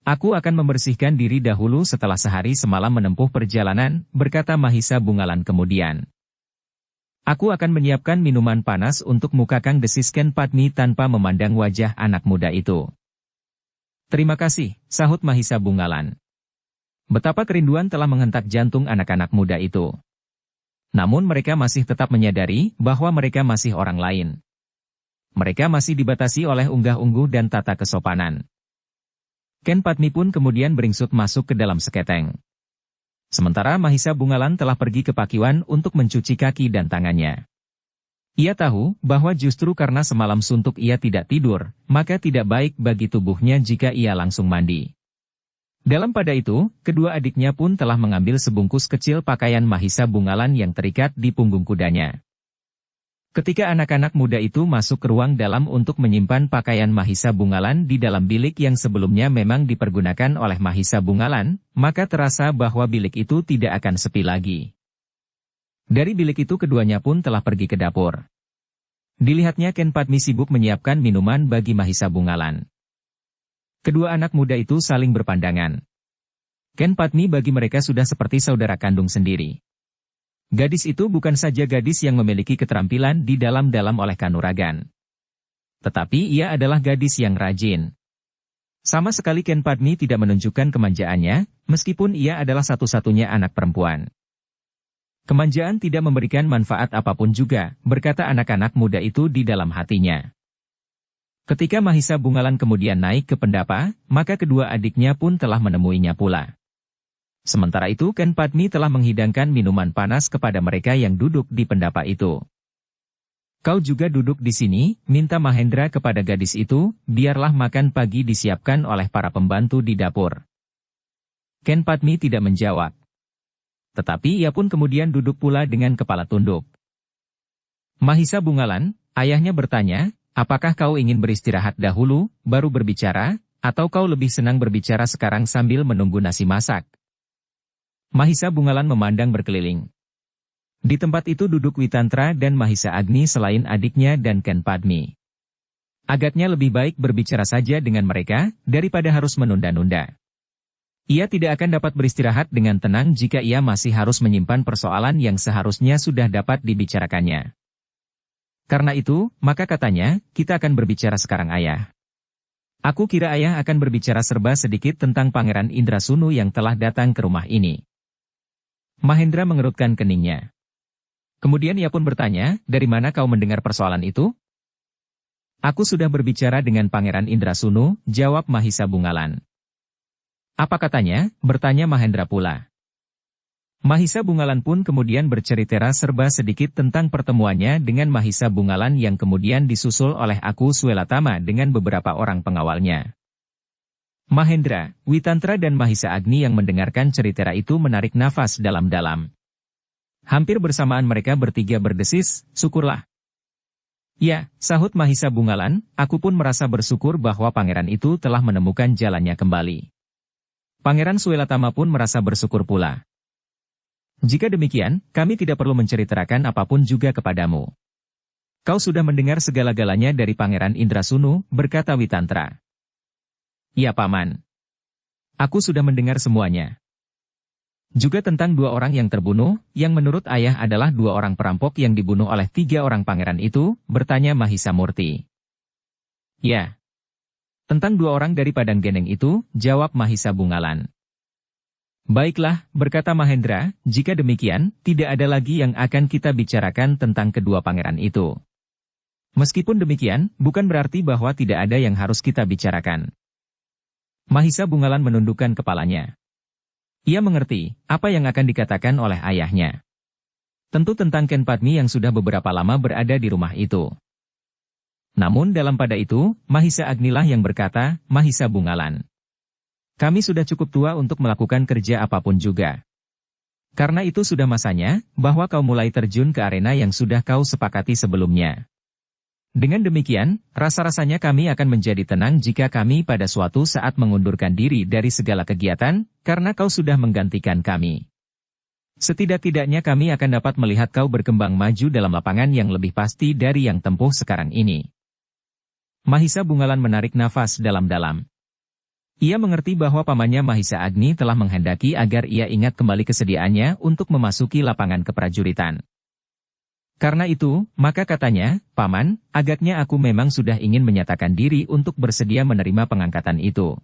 Aku akan membersihkan diri dahulu setelah sehari semalam menempuh perjalanan, berkata Mahisa Bungalan kemudian. Aku akan menyiapkan minuman panas untuk muka Kang, desis Ken Padmi tanpa memandang wajah anak muda itu. Terima kasih, sahut Mahisa Bungalan. Betapa kerinduan telah menghentak jantung anak-anak muda itu. Namun mereka masih tetap menyadari bahwa mereka masih orang lain. Mereka masih dibatasi oleh unggah-ungguh dan tata kesopanan. Ken Padmi pun kemudian beringsut masuk ke dalam seketeng. Sementara Mahisa Bungalan telah pergi ke Pakiwan untuk mencuci kaki dan tangannya. Ia tahu bahwa justru karena semalam suntuk ia tidak tidur, maka tidak baik bagi tubuhnya jika ia langsung mandi. Dalam pada itu, kedua adiknya pun telah mengambil sebungkus kecil pakaian Mahisa Bungalan yang terikat di punggung kudanya. Ketika anak-anak muda itu masuk ke ruang dalam untuk menyimpan pakaian Mahisa Bungalan di dalam bilik yang sebelumnya memang dipergunakan oleh Mahisa Bungalan, maka terasa bahwa bilik itu tidak akan sepi lagi. Dari bilik itu keduanya pun telah pergi ke dapur. Dilihatnya Ken Padmi sibuk menyiapkan minuman bagi Mahisa Bungalan. Kedua anak muda itu saling berpandangan. Ken Padmi bagi mereka sudah seperti saudara kandung sendiri. Gadis itu bukan saja gadis yang memiliki keterampilan di dalam-dalam oleh kanuragan. Tetapi ia adalah gadis yang rajin. Sama sekali Ken Padmi tidak menunjukkan kemanjaannya, meskipun ia adalah satu-satunya anak perempuan. Kemanjaan tidak memberikan manfaat apapun juga, berkata anak-anak muda itu di dalam hatinya. Ketika Mahisa Bungalan kemudian naik ke pendapa, maka kedua adiknya pun telah menemuinya pula. Sementara itu Ken Padmi telah menghidangkan minuman panas kepada mereka yang duduk di pendapa itu. Kau juga duduk di sini, minta Mahendra kepada gadis itu, biarlah makan pagi disiapkan oleh para pembantu di dapur. Ken Padmi tidak menjawab. Tetapi ia pun kemudian duduk pula dengan kepala tunduk. Mahisa Bungalan, ayahnya bertanya, apakah kau ingin beristirahat dahulu, baru berbicara, atau kau lebih senang berbicara sekarang sambil menunggu nasi masak? Mahisa Bungalan memandang berkeliling. Di tempat itu duduk Witantra dan Mahisa Agni selain adiknya dan Ken Padmi. Agaknya lebih baik berbicara saja dengan mereka, daripada harus menunda-nunda. Ia tidak akan dapat beristirahat dengan tenang jika ia masih harus menyimpan persoalan yang seharusnya sudah dapat dibicarakannya. Karena itu, maka katanya, kita akan berbicara sekarang ayah. Aku kira ayah akan berbicara serba sedikit tentang Pangeran Indrasunu yang telah datang ke rumah ini. Mahendra mengerutkan keningnya. Kemudian ia pun bertanya, dari mana kau mendengar persoalan itu? Aku sudah berbicara dengan Pangeran Indrasunu, jawab Mahisa Bungalan. Apa katanya? Bertanya Mahendra pula. Mahisa Bungalan pun kemudian bercerita serba sedikit tentang pertemuannya dengan Mahisa Bungalan yang kemudian disusul oleh Aku Swelatama dengan beberapa orang pengawalnya. Mahendra, Witantra dan Mahisa Agni yang mendengarkan cerita itu menarik nafas dalam-dalam. Hampir bersamaan mereka bertiga berdesis, syukurlah. Ya, sahut Mahisa Bungalan, aku pun merasa bersyukur bahwa pangeran itu telah menemukan jalannya kembali. Pangeran Swelatama pun merasa bersyukur pula. Jika demikian, kami tidak perlu menceritakan apapun juga kepadamu. Kau sudah mendengar segala-galanya dari Pangeran Indrasunu, berkata Witantra. Ya Paman. Aku sudah mendengar semuanya. Juga tentang dua orang yang terbunuh, yang menurut ayah adalah dua orang perampok yang dibunuh oleh tiga orang pangeran itu, bertanya Mahisa Murti. Ya. Tentang dua orang dari Padang Geneng itu, jawab Mahisa Bungalan. Baiklah, berkata Mahendra, jika demikian, tidak ada lagi yang akan kita bicarakan tentang kedua pangeran itu. Meskipun demikian, bukan berarti bahwa tidak ada yang harus kita bicarakan. Mahisa Bungalan menundukkan kepalanya. Ia mengerti apa yang akan dikatakan oleh ayahnya. Tentu tentang Ken Padmi yang sudah beberapa lama berada di rumah itu. Namun dalam pada itu, Mahisa Agnilah yang berkata, Mahisa Bungalan. Kami sudah cukup tua untuk melakukan kerja apapun juga. Karena itu sudah masanya, bahwa kau mulai terjun ke arena yang sudah kau sepakati sebelumnya. Dengan demikian, rasa-rasanya kami akan menjadi tenang jika kami pada suatu saat mengundurkan diri dari segala kegiatan, karena kau sudah menggantikan kami. Setidak-tidaknya kami akan dapat melihat kau berkembang maju dalam lapangan yang lebih pasti dari yang tempuh sekarang ini. Mahisa Bungalan menarik nafas dalam-dalam. Ia mengerti bahwa pamannya Mahisa Agni telah menghendaki agar ia ingat kembali kesediaannya untuk memasuki lapangan keprajuritan. Karena itu, maka katanya, Paman, agaknya aku memang sudah ingin menyatakan diri untuk bersedia menerima pengangkatan itu.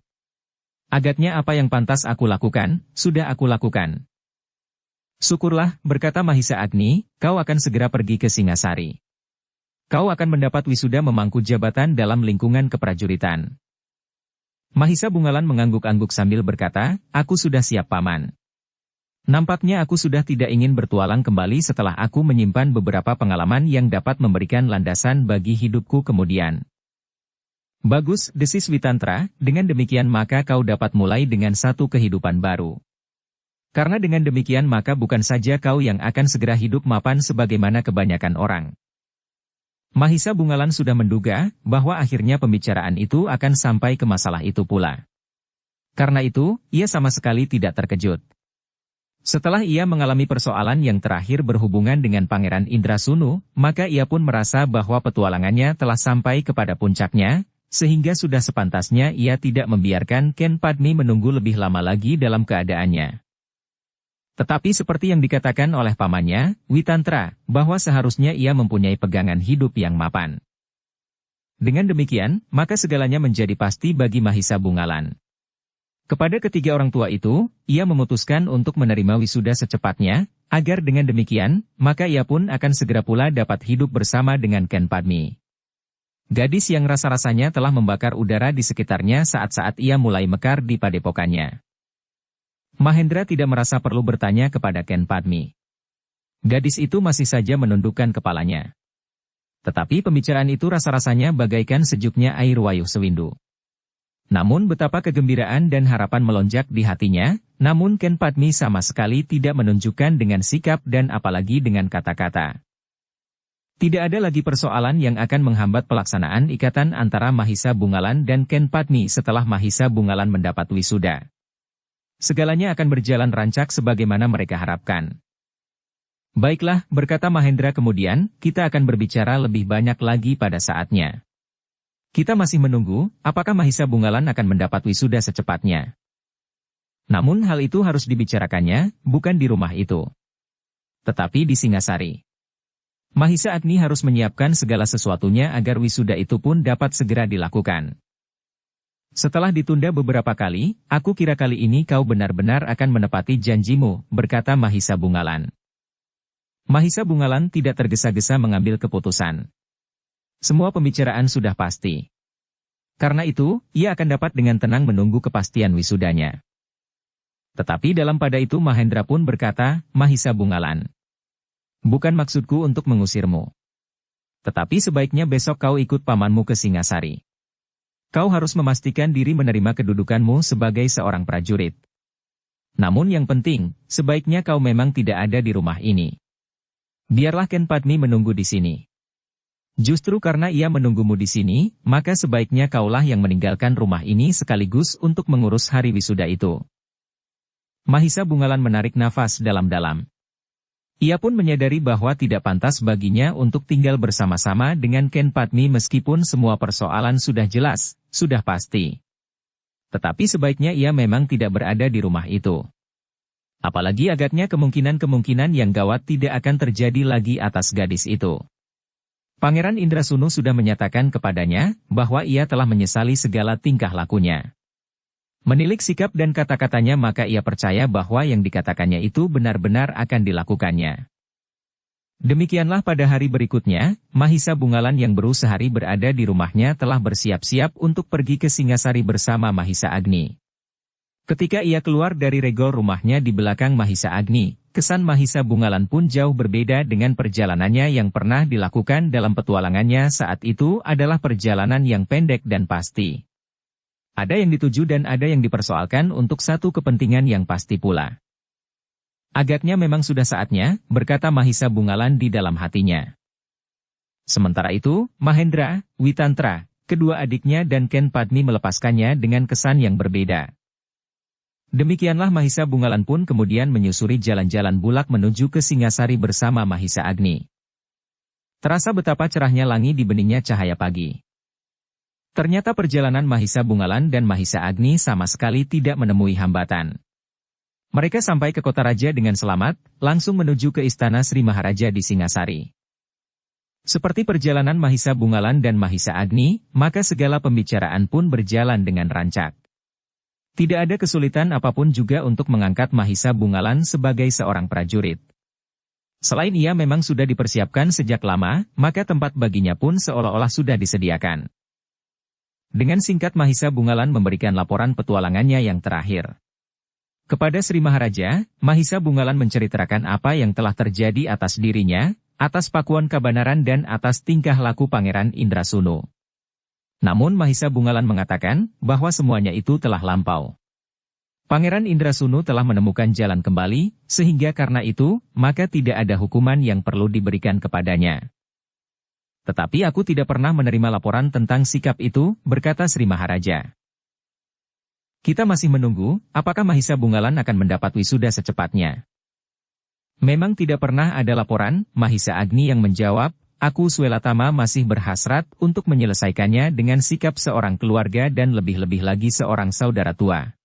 Agaknya apa yang pantas aku lakukan, sudah aku lakukan. Syukurlah, berkata Mahisa Agni, kau akan segera pergi ke Singasari. Kau akan mendapat wisuda memangku jabatan dalam lingkungan keprajuritan. Mahisa Bungalan mengangguk-angguk sambil berkata, aku sudah siap Paman. Nampaknya aku sudah tidak ingin bertualang kembali setelah aku menyimpan beberapa pengalaman yang dapat memberikan landasan bagi hidupku kemudian. Bagus, desis Witantra, dengan demikian maka kau dapat mulai dengan satu kehidupan baru. Karena dengan demikian maka bukan saja kau yang akan segera hidup mapan sebagaimana kebanyakan orang. Mahisa Bungalan sudah menduga bahwa akhirnya pembicaraan itu akan sampai ke masalah itu pula. Karena itu, ia sama sekali tidak terkejut. Setelah ia mengalami persoalan yang terakhir berhubungan dengan Pangeran Indrasunu, maka ia pun merasa bahwa petualangannya telah sampai kepada puncaknya, sehingga sudah sepantasnya ia tidak membiarkan Ken Padmi menunggu lebih lama lagi dalam keadaannya. Tetapi seperti yang dikatakan oleh pamannya, Witantra, bahwa seharusnya ia mempunyai pegangan hidup yang mapan. Dengan demikian, maka segalanya menjadi pasti bagi Mahisa Bungalan. Kepada ketiga orang tua itu, ia memutuskan untuk menerima wisuda secepatnya, agar dengan demikian, maka ia pun akan segera pula dapat hidup bersama dengan Ken Padmi. Gadis yang rasa-rasanya telah membakar udara di sekitarnya saat-saat ia mulai mekar di padepokannya. Mahendra tidak merasa perlu bertanya kepada Ken Padmi. Gadis itu masih saja menundukkan kepalanya. Tetapi pembicaraan itu rasa-rasanya bagaikan sejuknya air wayuh sewindu. Namun betapa kegembiraan dan harapan melonjak di hatinya, namun Ken Padmi sama sekali tidak menunjukkan dengan sikap dan apalagi dengan kata-kata. Tidak ada lagi persoalan yang akan menghambat pelaksanaan ikatan antara Mahisa Bungalan dan Ken Padmi setelah Mahisa Bungalan mendapat wisuda. Segalanya akan berjalan rancak sebagaimana mereka harapkan. Baiklah, berkata Mahendra kemudian, kita akan berbicara lebih banyak lagi pada saatnya. Kita masih menunggu, apakah Mahisa Bungalan akan mendapat wisuda secepatnya. Namun hal itu harus dibicarakannya, bukan di rumah itu. Tetapi di Singasari. Mahisa Agni harus menyiapkan segala sesuatunya agar wisuda itu pun dapat segera dilakukan. Setelah ditunda beberapa kali, aku kira kali ini kau benar-benar akan menepati janjimu, berkata Mahisa Bungalan. Mahisa Bungalan tidak tergesa-gesa mengambil keputusan. Semua pembicaraan sudah pasti. Karena itu, ia akan dapat dengan tenang menunggu kepastian wisudanya. Tetapi dalam pada itu Mahendra pun berkata, Mahisa Bungalan. Bukan maksudku untuk mengusirmu. Tetapi sebaiknya besok kau ikut pamanmu ke Singasari. Kau harus memastikan diri menerima kedudukanmu sebagai seorang prajurit. Namun yang penting, sebaiknya kau memang tidak ada di rumah ini. Biarlah Ken Padmi menunggu di sini. Justru karena ia menunggumu di sini, maka sebaiknya kaulah yang meninggalkan rumah ini sekaligus untuk mengurus hari wisuda itu. Mahisa Bungalan menarik nafas dalam-dalam. Ia pun menyadari bahwa tidak pantas baginya untuk tinggal bersama-sama dengan Ken Padmi meskipun semua persoalan sudah jelas, sudah pasti. Tetapi sebaiknya ia memang tidak berada di rumah itu. Apalagi agaknya kemungkinan-kemungkinan yang gawat tidak akan terjadi lagi atas gadis itu. Pangeran Indrasunu sudah menyatakan kepadanya bahwa ia telah menyesali segala tingkah lakunya. Menilik sikap dan kata-katanya, maka ia percaya bahwa yang dikatakannya itu benar-benar akan dilakukannya. Demikianlah pada hari berikutnya, Mahisa Bungalan yang baru sehari berada di rumahnya telah bersiap-siap untuk pergi ke Singasari bersama Mahisa Agni. Ketika ia keluar dari regol rumahnya di belakang Mahisa Agni, kesan Mahisa Bungalan pun jauh berbeda dengan perjalanannya yang pernah dilakukan dalam petualangannya saat itu adalah perjalanan yang pendek dan pasti. Ada yang dituju dan ada yang dipersoalkan untuk satu kepentingan yang pasti pula. Agaknya memang sudah saatnya, berkata Mahisa Bungalan di dalam hatinya. Sementara itu, Mahendra, Witantra, kedua adiknya dan Ken Padmi melepaskannya dengan kesan yang berbeda. Demikianlah Mahisa Bungalan pun kemudian menyusuri jalan-jalan bulak menuju ke Singasari bersama Mahisa Agni. Terasa betapa cerahnya langit di beningnya cahaya pagi. Ternyata perjalanan Mahisa Bungalan dan Mahisa Agni sama sekali tidak menemui hambatan. Mereka sampai ke kota raja dengan selamat, langsung menuju ke istana Sri Maharaja di Singasari. Seperti perjalanan Mahisa Bungalan dan Mahisa Agni, maka segala pembicaraan pun berjalan dengan rancak. Tidak ada kesulitan apapun juga untuk mengangkat Mahisa Bungalan sebagai seorang prajurit. Selain ia memang sudah dipersiapkan sejak lama, maka tempat baginya pun seolah-olah sudah disediakan. Dengan singkat Mahisa Bungalan memberikan laporan petualangannya yang terakhir. Kepada Sri Maharaja, Mahisa Bungalan menceritakan apa yang telah terjadi atas dirinya, atas pakuan kebenaran dan atas tingkah laku Pangeran Indrasunu. Namun Mahisa Bungalan mengatakan bahwa semuanya itu telah lampau. Pangeran Indrasunu telah menemukan jalan kembali, sehingga karena itu, maka tidak ada hukuman yang perlu diberikan kepadanya. Tetapi aku tidak pernah menerima laporan tentang sikap itu, berkata Sri Maharaja. Kita masih menunggu, apakah Mahisa Bungalan akan mendapat wisuda secepatnya. Memang tidak pernah ada laporan, Mahisa Agni yang menjawab. Aku Swelatama masih berhasrat untuk menyelesaikannya dengan sikap seorang keluarga dan lebih-lebih lagi seorang saudara tua.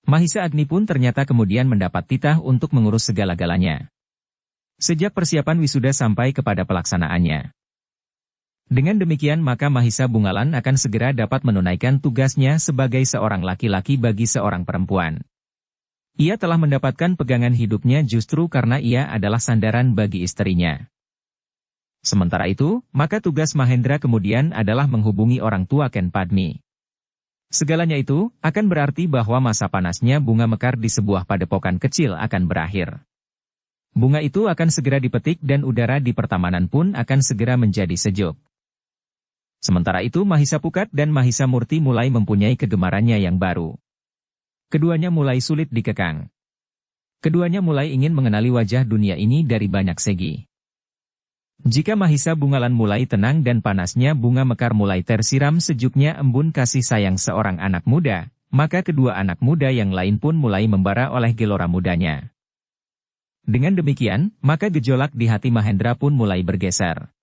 Mahisa Agni pun ternyata kemudian mendapat titah untuk mengurus segala-galanya. Sejak persiapan wisuda sampai kepada pelaksanaannya. Dengan demikian maka Mahisa Bungalan akan segera dapat menunaikan tugasnya sebagai seorang laki-laki bagi seorang perempuan. Ia telah mendapatkan pegangan hidupnya justru karena ia adalah sandaran bagi istrinya. Sementara itu, maka tugas Mahendra kemudian adalah menghubungi orang tua Ken Padmi. Segalanya itu akan berarti bahwa masa panasnya bunga mekar di sebuah padepokan kecil akan berakhir. Bunga itu akan segera dipetik dan udara di pertamanan pun akan segera menjadi sejuk. Sementara itu Mahisa Pukat dan Mahisa Murti mulai mempunyai kegemarannya yang baru. Keduanya mulai sulit dikekang. Keduanya mulai ingin mengenali wajah dunia ini dari banyak segi. Jika Mahisa Bungalan mulai tenang dan panasnya bunga mekar mulai tersiram sejuknya embun kasih sayang seorang anak muda, maka kedua anak muda yang lain pun mulai membara oleh gelora mudanya. Dengan demikian, maka gejolak di hati Mahendra pun mulai bergeser.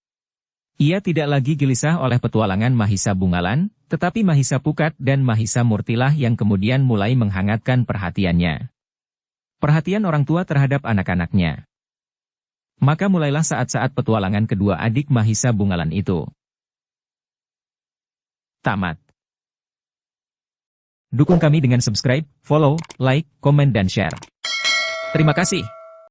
Ia tidak lagi gelisah oleh petualangan Mahisa Bungalan, tetapi Mahisa Pukat dan Mahisa Murtilah yang kemudian mulai menghangatkan perhatiannya. Perhatian orang tua terhadap anak-anaknya. Maka mulailah saat-saat petualangan kedua adik Mahisa Bungalan itu. Tamat. Dukung kami dengan subscribe, follow, like, komen dan share. Terima kasih.